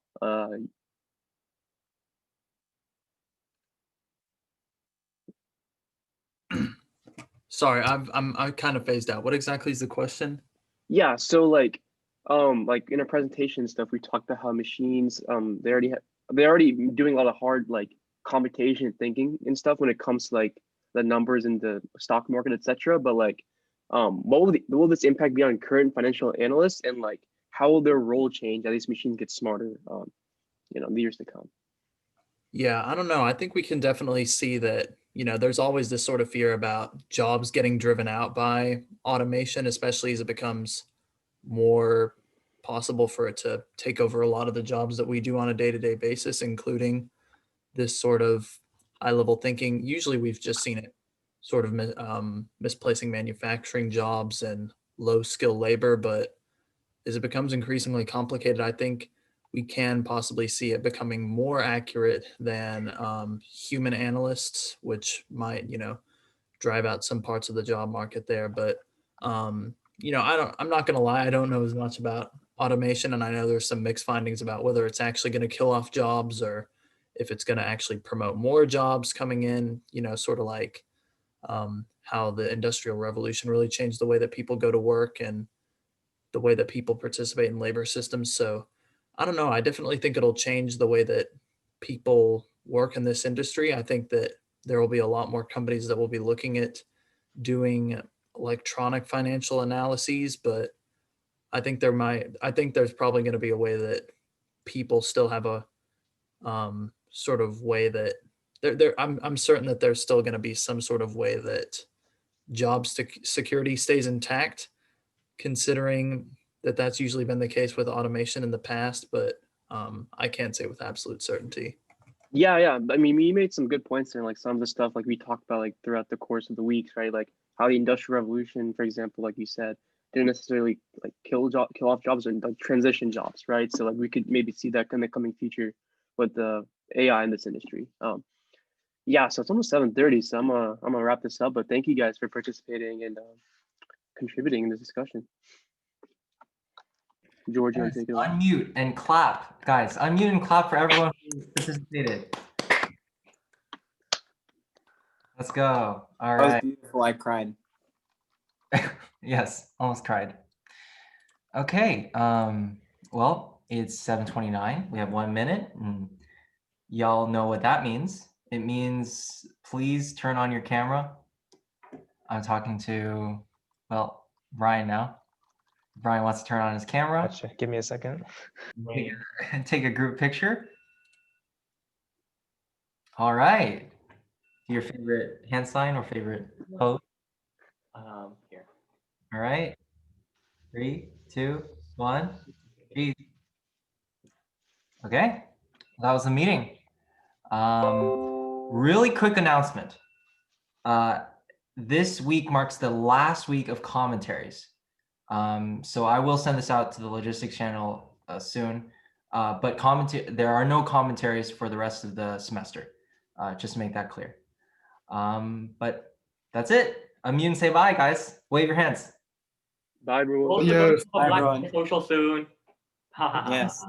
Speaker 16: Sorry, I'm kind of phased out. What exactly is the question?
Speaker 14: Yeah, so like in our presentation and stuff, we talked about how machines they're already doing a lot of hard like computation thinking and stuff when it comes to like the numbers in the stock market, etc. But like what will this impact be on current financial analysts, and like how will their role change as these machines get smarter in the years to come?
Speaker 16: Yeah, I don't know. I think we can definitely see that, there's always this sort of fear about jobs getting driven out by automation, especially as it becomes more possible for it to take over a lot of the jobs that we do on a day-to-day basis, including this sort of high-level thinking. Usually we've just seen it sort of misplacing manufacturing jobs and low-skill labor, but as it becomes increasingly complicated, I think we can possibly see it becoming more accurate than human analysts, which might, drive out some parts of the job market there. But, I'm not going to lie, I don't know as much about automation, and I know there's some mixed findings about whether it's actually going to kill off jobs or if it's going to actually promote more jobs coming in, sort of like how the Industrial Revolution really changed the way that people go to work and the way that people participate in labor systems. So I don't know. I definitely think it'll change the way that people work in this industry. I think that there will be a lot more companies that will be looking at doing electronic financial analyses, but I think there's probably going to be a way that people still have a sort of way that I'm certain that there's still going to be some sort of way that job security stays intact, considering that that's usually been the case with automation in the past, but I can't say with absolute certainty.
Speaker 14: Yeah. I mean, you made some good points there, like some of the stuff like we talked about like throughout the course of the weeks, right? Like how the Industrial Revolution, for example, like you said, didn't necessarily like kill off jobs or like transition jobs, right? So like we could maybe see that in the coming future with the AI in this industry. Yeah, so it's almost 7:30, so I'm gonna wrap this up. But thank you guys for participating and contributing in this discussion. George, you want to take it away?
Speaker 6: Unmute and clap, guys. Unmute and clap for everyone who participated. Let's go. All right.
Speaker 7: That was beautiful. I cried.
Speaker 6: Yes, almost cried. Okay. Well, it's 7:29. We have 1 minute, and y'all know what that means. It means please turn on your camera. I'm talking to, well, Brian now. Brian wants to turn on his camera.
Speaker 15: Gotcha. Give me a second.
Speaker 6: Take a group picture. All right. Your favorite hand sign or favorite pose?
Speaker 4: Here.
Speaker 6: All right. 3, 2, 1. Peace. Okay. That was the meeting. Really quick announcement. This week marks the last week of commentaries. So I will send this out to the logistics channel soon, but there are no commentaries for the rest of the semester, just to make that clear. But that's it. Unmute and say bye, guys. Wave your hands.
Speaker 14: Bye, everyone.
Speaker 4: Social soon.
Speaker 7: Yes.